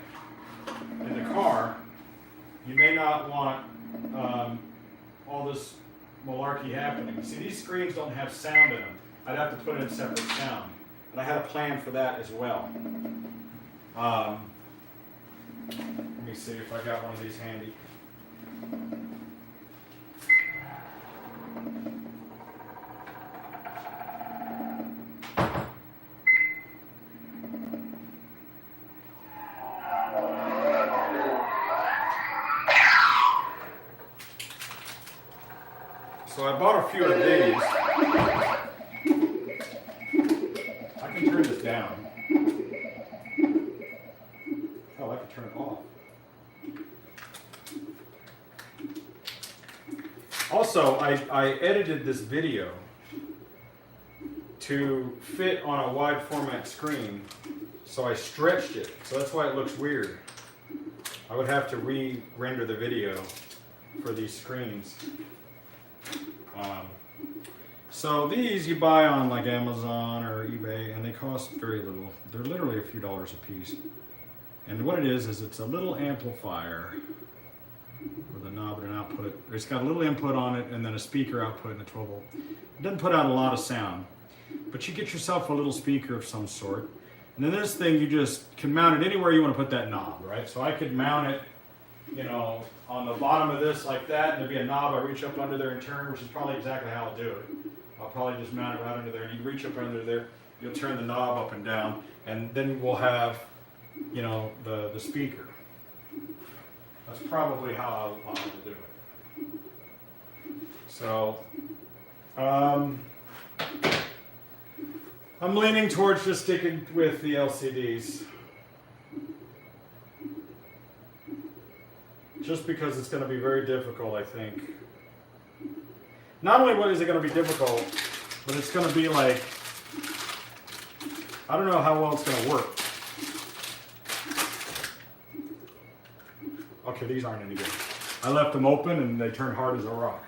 in the car, you may not want all this malarkey happening. See, these screens don't have sound in them. I'd have to put in separate sound. And I had a plan for that as well. Let me see if I got one of these handy. So I bought a few of these. I can turn this down. Oh, I can turn it off. Also, I edited this video to fit on a wide format screen, so I stretched it. So that's why it looks weird. I would have to re-render the video for these screens. So these you buy on like Amazon or eBay, and they cost very little. They're literally a few dollars a piece. And what it is it's a little amplifier with a knob and an output. It's got a little input on it and then a speaker output and a 12 volt. It doesn't put out a lot of sound, but you get yourself a little speaker of some sort. And then this thing, you just can mount it anywhere you want to put that knob, right? So I could mount it, you know, on the bottom of this like that, and there'd be a knob I reach up under there and turn, which is probably exactly how I'll do it. I'll probably just mount it right under there, and you reach up under there, you'll turn the knob up and down, and then we'll have, you know, the speaker. That's probably how I'll do it. So, I'm leaning towards just sticking with the LCDs. Just because it's going to be very difficult, I think. Not only is it going to be difficult, but it's going to be like, I don't know how well it's going to work. Okay, these aren't any good. I left them open and they turned hard as a rock.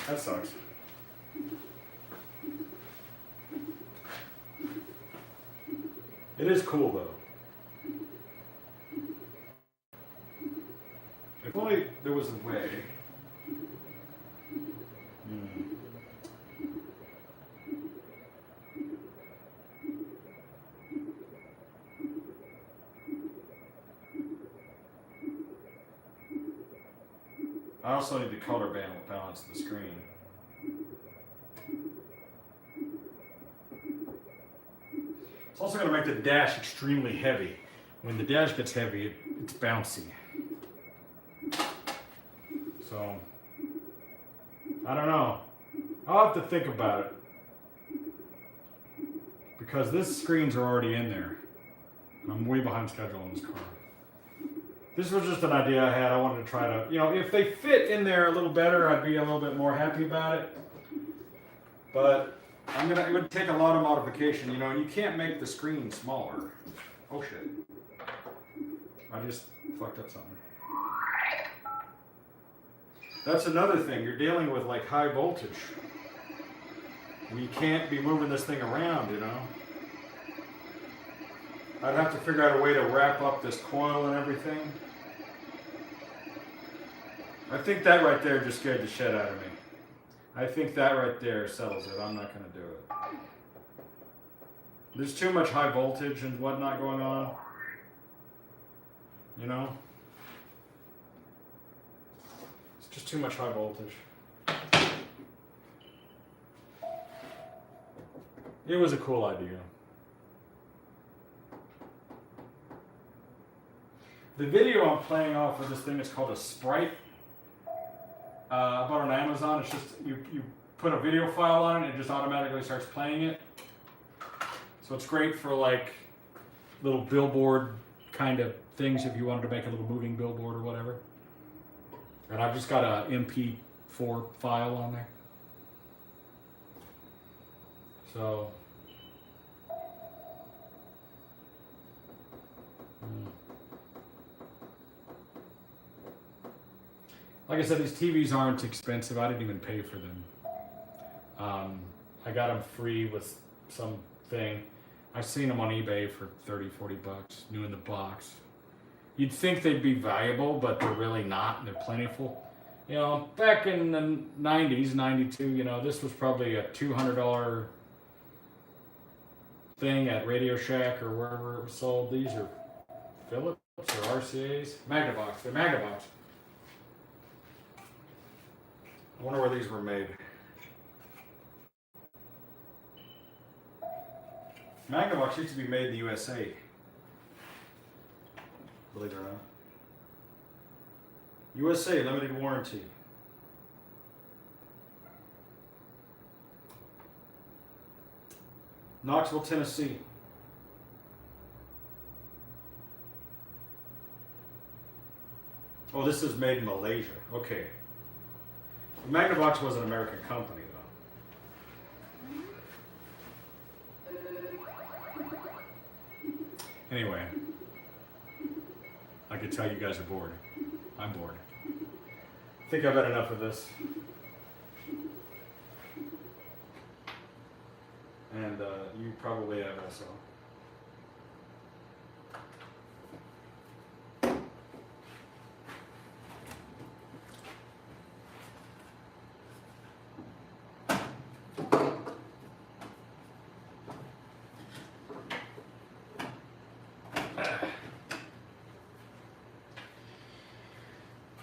That sucks. It is cool though. If only there was a way. I also need to color balance the screen. It's also going to make the dash extremely heavy. When the dash gets heavy, it's bouncy. So, I don't know. I'll have to think about it. Because these screens are already in there. I'm way behind schedule on this car. This was just an idea I had. I wanted to try to, you know, if they fit in there a little better, I'd be a little bit more happy about it. But it would take a lot of modification, you know, and you can't make the screen smaller. Oh shit. I just fucked up something. That's another thing. You're dealing with like high voltage. And you can't be moving this thing around, you know. I'd have to figure out a way to wrap up this coil and everything. I think that right there just scared the shit out of me. I think that right there settles it. I'm not going to do it. There's too much high voltage and whatnot going on. You know? It's just too much high voltage. It was a cool idea. The video I'm playing off of this thing is called a Sprite. I bought it on Amazon. It's just, you put a video file on it and it just automatically starts playing it. So it's great for like little billboard kind of things if you wanted to make a little moving billboard or whatever. And I've just got a MP4 file on there. So, like I said, these TVs aren't expensive. I didn't even pay for them. I got them free with something. I've seen them on eBay for 30, 40 bucks, new in the box. You'd think they'd be valuable, but they're really not. They're plentiful. You know, back in the 90s, 92, you know, this was probably a $200 thing at Radio Shack or wherever it was sold. These are Philips or RCA's. Magnavox. They're Magnavox. I wonder where these were made. Magnavox used to be made in the USA. Believe it or not. USA, limited warranty. Knoxville, Tennessee. Oh, this is made in Malaysia. Okay. Magnavox was an American company, though. Anyway, I could tell you guys are bored. I'm bored. I think I've had enough of this. And you probably have also.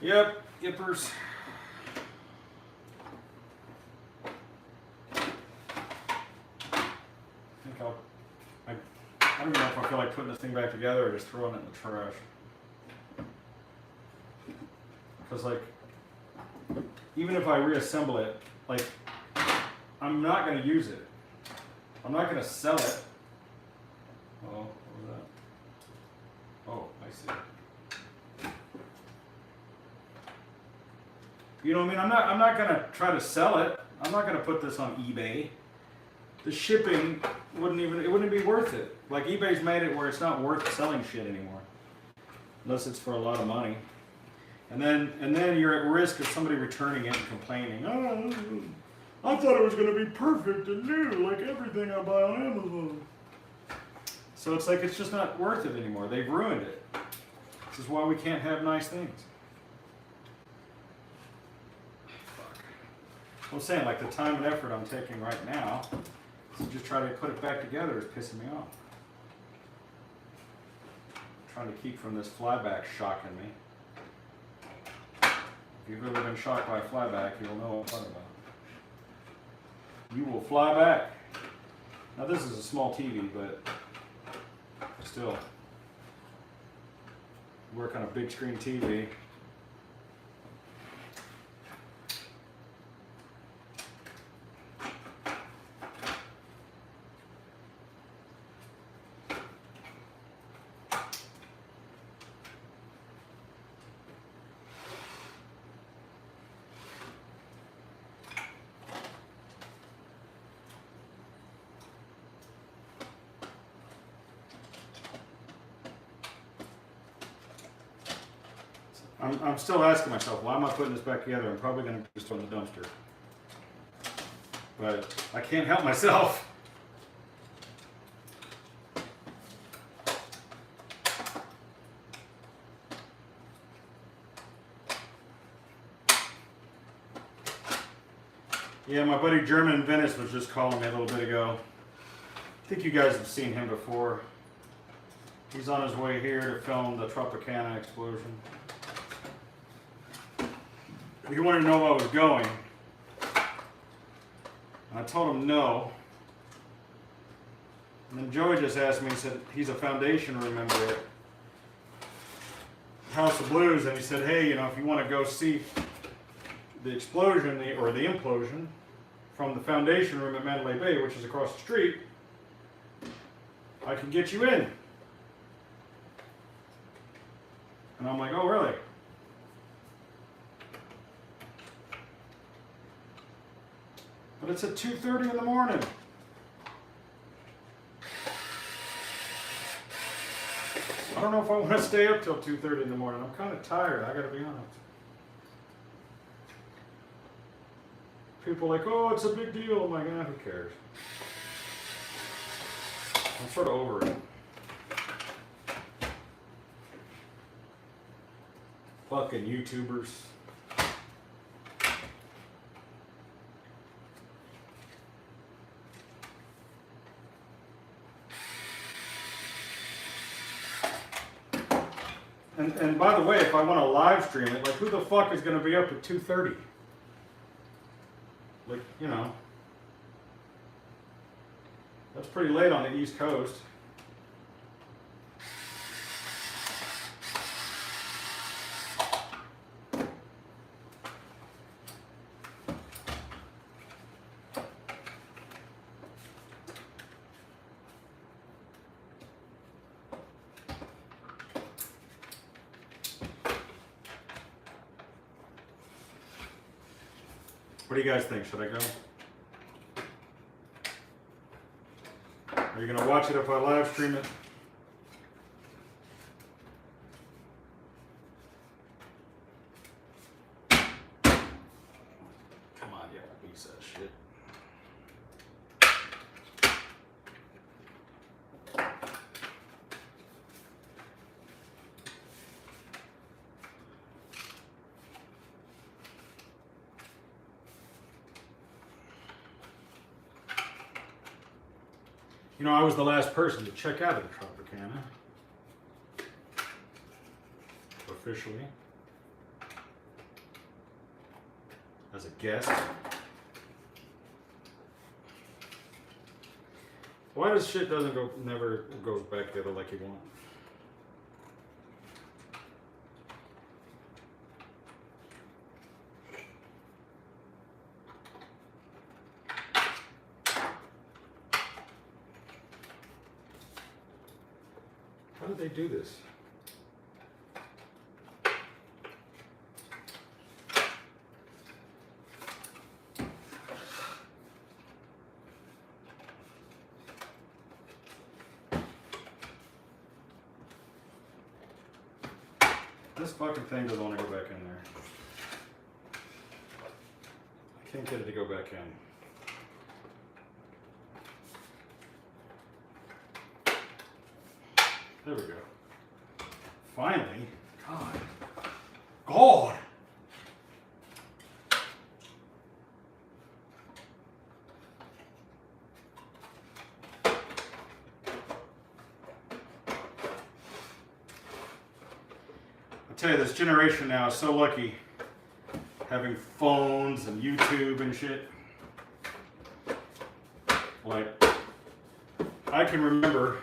Yep, yippers. I don't know if I feel like putting this thing back together or just throwing it in the trash. Because, like, even if I reassemble it, like, I'm not going to use it. I'm not going to sell it. Oh, what was that? Oh, I see. You know what I mean? I'm not going to try to sell it. I'm not going to put this on eBay. The shipping wouldn't be worth it. Like, eBay's made it where it's not worth selling shit anymore. Unless it's for a lot of money. And then you're at risk of somebody returning it and complaining, oh, I thought it was going to be perfect and new, like everything I buy on Amazon. So it's like, it's just not worth it anymore. They've ruined it. This is why we can't have nice things. Fuck. I'm saying, like, the time and effort I'm taking right now to just try to put it back together is pissing me off. I'm trying to keep from this flyback shocking me. If you've ever been shocked by a flyback, you'll know what I'm talking about. You will fly back. Now this is a small TV, but still, work on a big screen TV. I'm still asking myself, why am I putting this back together? I'm probably going to just throw it in the dumpster. but I can't help myself. Yeah, my buddy German in Venice was just calling me a little bit ago. I think you guys have seen him before. He's on his way here to film the Tropicana explosion. He wanted to know where I was going. And I told him no. And then Joey just asked me, he said he's a foundation room member at House of Blues, and he said, hey, you know, if you want to go see the explosion or the implosion from the foundation room at Mandalay Bay, which is across the street, I can get you in. And I'm like, oh, really? But it's at 2:30 in the morning. I don't know if I want to stay up till 2:30 in the morning. I'm kind of tired, I gotta be honest. People are like, oh, it's a big deal. I'm like, who cares? I'm sort of over it. Fucking YouTubers. And by the way, if I want to live stream it, like who the fuck is going to be up at 2:30? Like, you know, that's pretty late on the East Coast. What do you guys think? Should I go? Are you going to watch it if I live stream it? Come on, you piece of shit. You know, I was the last person to check out of the Tropicana. Officially. As a guest. Why does shit never goes back together like you want? How did they do this? This fucking thing doesn't want to go back in there. I can't get it to go back in. There we go. Finally. God. God! I tell you, this generation now is so lucky having phones and YouTube and shit. Like, I can remember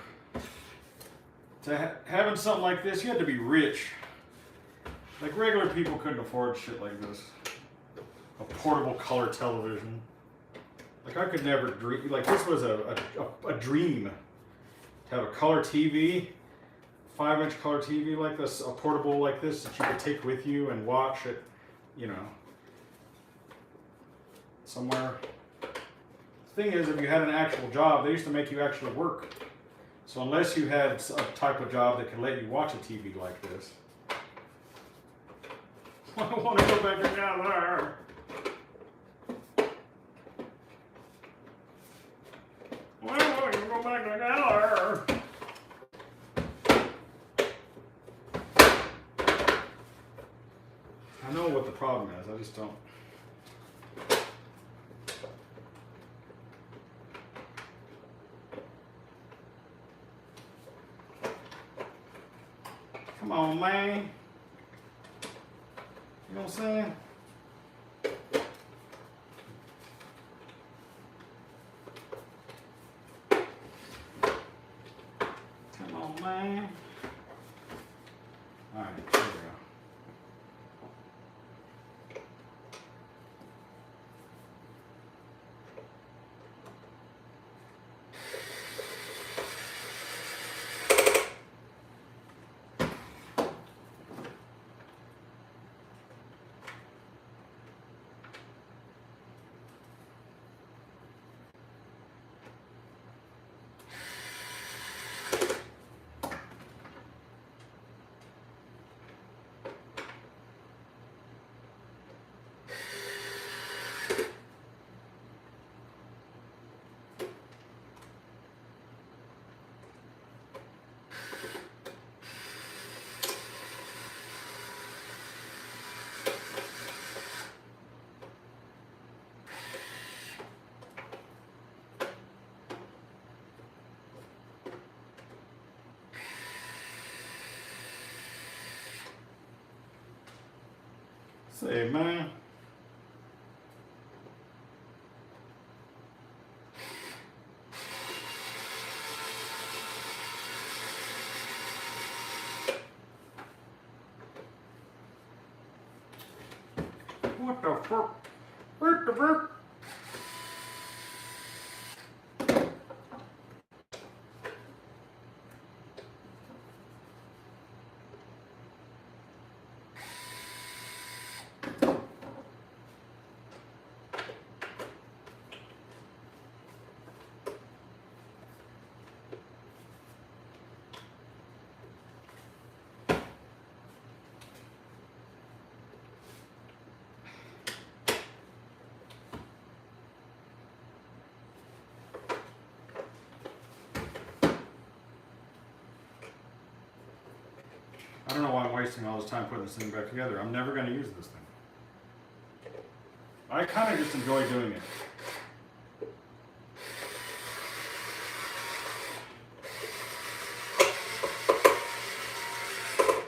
having something like this, you had to be rich. Like, regular people couldn't afford shit like this. A portable color television. Like, I could never dream. Like, this was a dream. To have a color TV, 5-inch color TV like this, a portable like this that you could take with you and watch it, you know, somewhere. The thing is, if you had an actual job, they used to make you actually work. So unless you had a type of job that could let you watch a TV like this, I want to go back down there. go back together. I know what the problem is, I just don't. Come on, man. You know what I'm saying? Come on, man. All right, there we go. Say, man. What the fuck? What the fuck? I don't know why I'm wasting all this time putting this thing back together. I'm never going to use this thing. I kind of just enjoy doing it.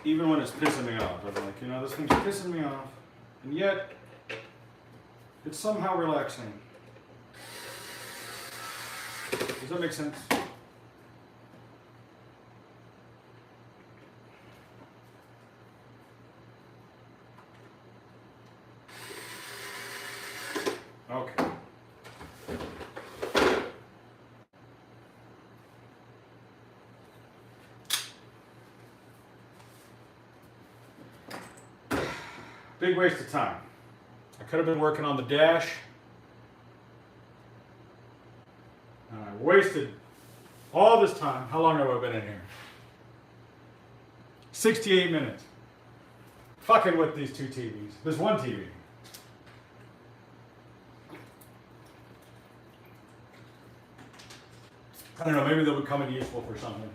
Even when it's pissing me off. I'm like, you know, this thing's pissing me off. And yet, it's somehow relaxing. Does that make sense? Okay. Big waste of time. I could have been working on the dash. And I wasted all this time. How long have I been in here? 68 minutes. Fucking with these two TVs. There's one TV. I don't know, maybe they'll become useful for something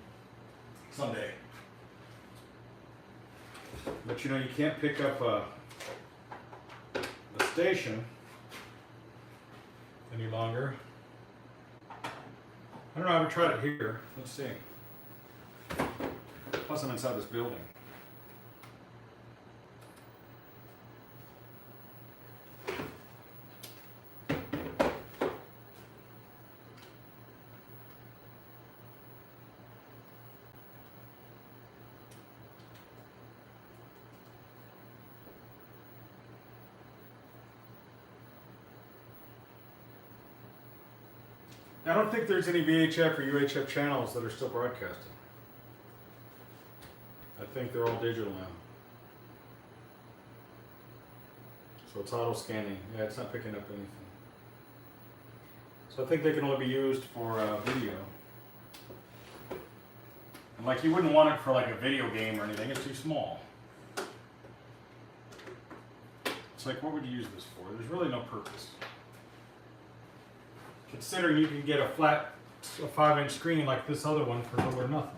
someday. But you know, you can't pick up the station any longer. I don't know, I haven't tried it here. Let's see. Plus I'm inside this building. I don't think there's any VHF or UHF channels that are still broadcasting. I think they're all digital now. So it's auto scanning. Yeah, it's not picking up anything. So I think they can only be used for video. And like you wouldn't want it for like a video game or anything, it's too small. It's like, what would you use this for? There's really no purpose. Considering you can get a flat a 5-inch screen like this other one for little or nothing.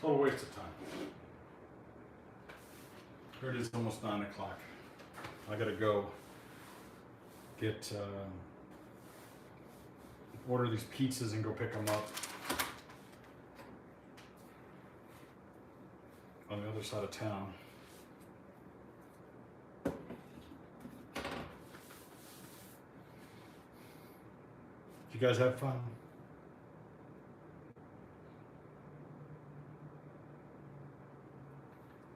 Total waste of time. Here it is, almost 9 o'clock. I gotta go get order these pizzas and go pick them up on the other side of town. You guys have fun?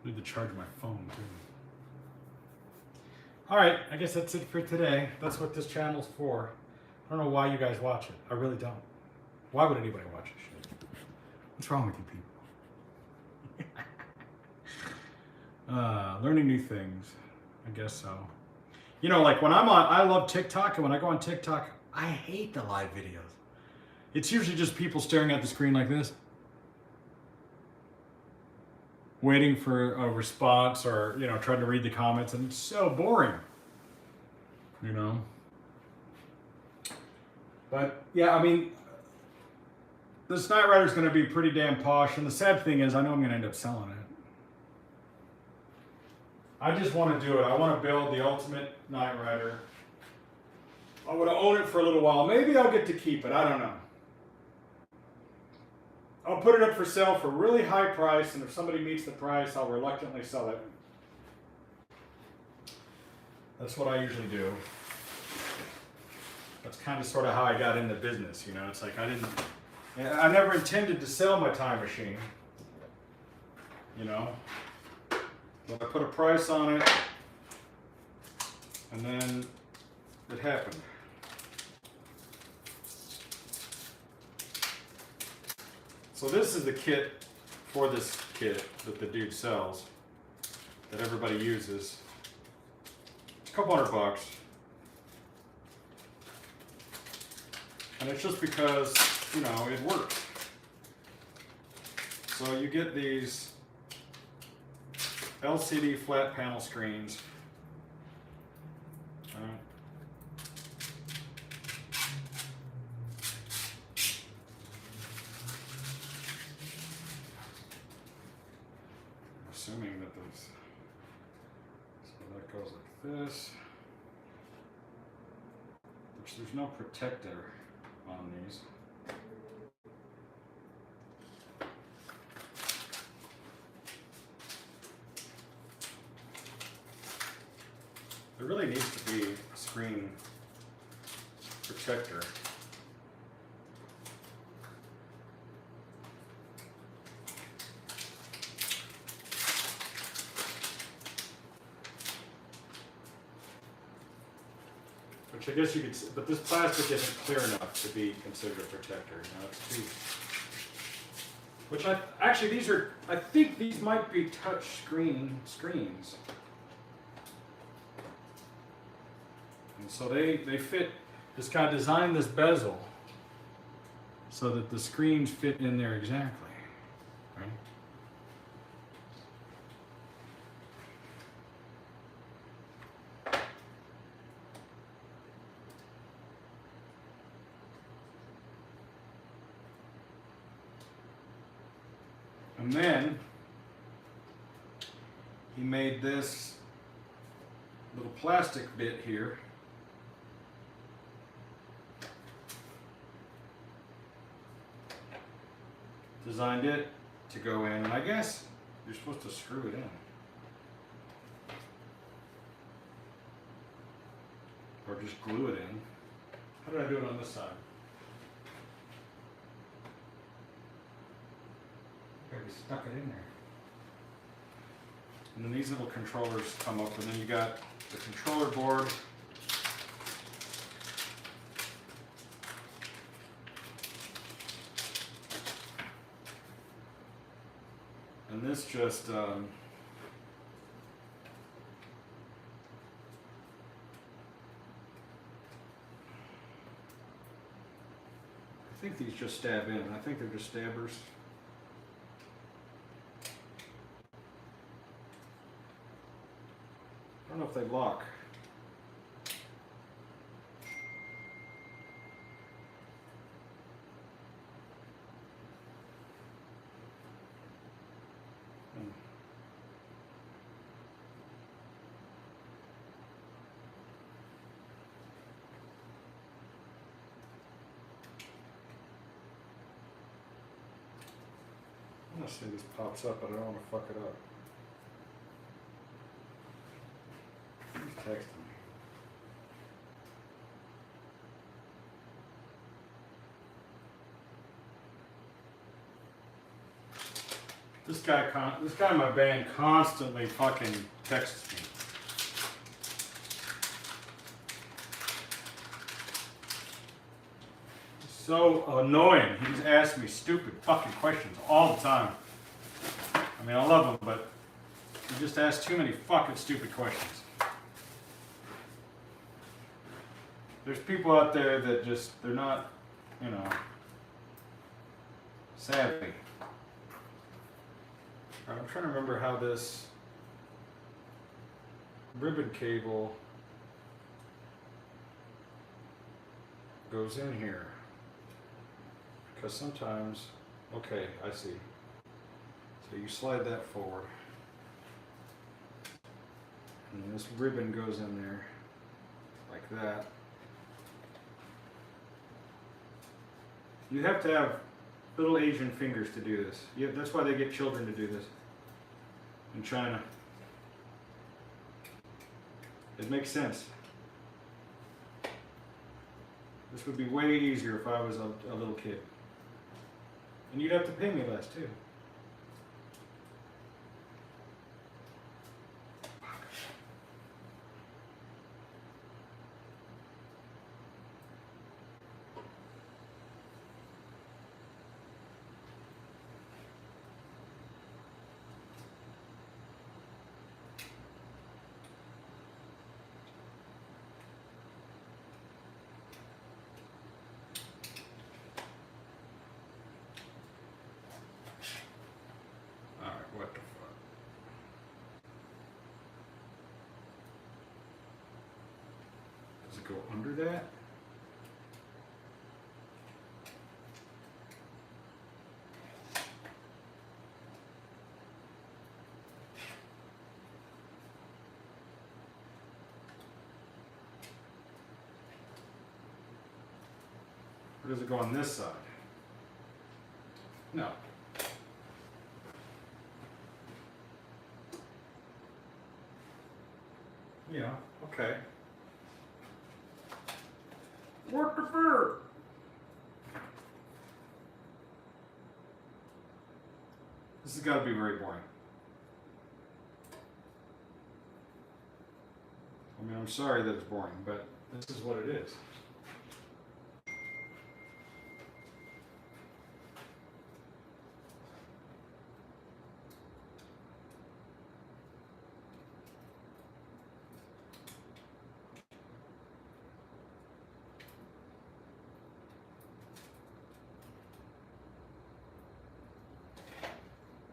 I need to charge my phone too. Alright, I guess that's it for today. That's what this channel's for. I don't know why you guys watch it. I really don't. Why would anybody watch this shit? What's wrong with you people? Learning new things. I guess so. You know, like when I love TikTok, and when I go on TikTok, I hate the live videos. It's usually just people staring at the screen like this, waiting for a response, or, you know, trying to read the comments, and it's so boring, you know. But yeah, I mean, this Knight Rider is going to be pretty damn posh, and the sad thing is I know I'm going to end up selling it. I just want to do it. I want to build the ultimate Knight Rider. I want to own it for a little while. Maybe I'll get to keep it. I don't know. I'll put it up for sale for a really high price, and if somebody meets the price, I'll reluctantly sell it. That's what I usually do. That's kind of sort of how I got into business, you know. It's like I never intended to sell my time machine, you know. But I put a price on it, and then it happened. So this is the kit for this kit that the dude sells, that everybody uses. It's a couple $100. And it's just because, you know, it works. So you get these LCD flat panel screens. Assuming that those, so that goes like this, which there's no protector on these. There really needs to be a screen protector. Which I guess you could, but this plastic isn't clear enough to be considered a protector. You know, it's too. Which actually these are, I think these might be touch screens. And so they fit, this guy designed this bezel so that the screens fit in there exactly, right? And then he made this little plastic bit here. Designed it to go in, and I guess you're supposed to screw it in. Or just glue it in. How did I do it on this side? I just stuck it in there. And then these little controllers come up, and then you got the controller board. And this just I I think these just stab in. I think they're just stabbers. I don't know if they lock. I'm gonna say this pops up, but I don't want to fuck it up. He's texting me. This guy in my band constantly fucking texts me. So annoying. He just asks me stupid fucking questions all the time. I mean, I love him, but he just asks too many fucking stupid questions. There's people out there that just, they're not, you know, savvy. I'm trying to remember how this ribbon cable goes in here. Because sometimes, okay, I see. So you slide that forward. And this ribbon goes in there like that. You have to have little Asian fingers to do this. Yeah, that's why they get children to do this in China. It makes sense. This would be way easier if I was a little kid. And you'd have to pay me less too. What the fuck? Does it go under that? Or does it go on this side? No. Yeah, okay. What the fuck? This has got to be very boring. I mean, I'm sorry that it's boring, but this is what it is.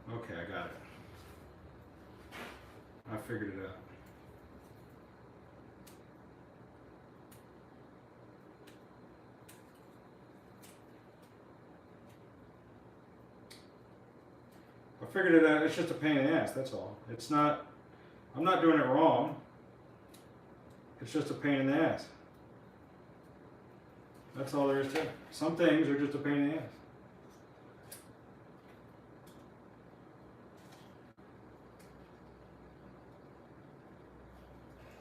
Okay, I got it. I figured it out. I figured it out. It's just a pain in the ass, that's all. It's not, I'm not doing it wrong. It's just a pain in the ass. That's all there is to it. Some things are just a pain in the ass.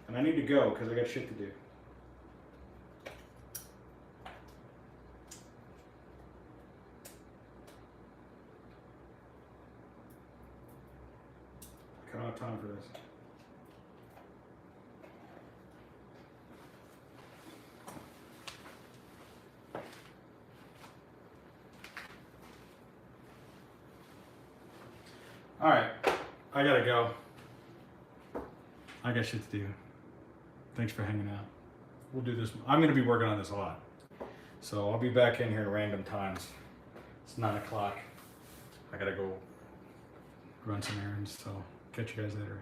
And I need to go because I got shit to do. I don't have time for this. All right, I gotta go. I got shit to do. Thanks for hanging out. We'll do this. I'm going to be working on this a lot. So I'll be back in here at random times. It's 9 o'clock. I gotta go run some errands, so catch you guys later.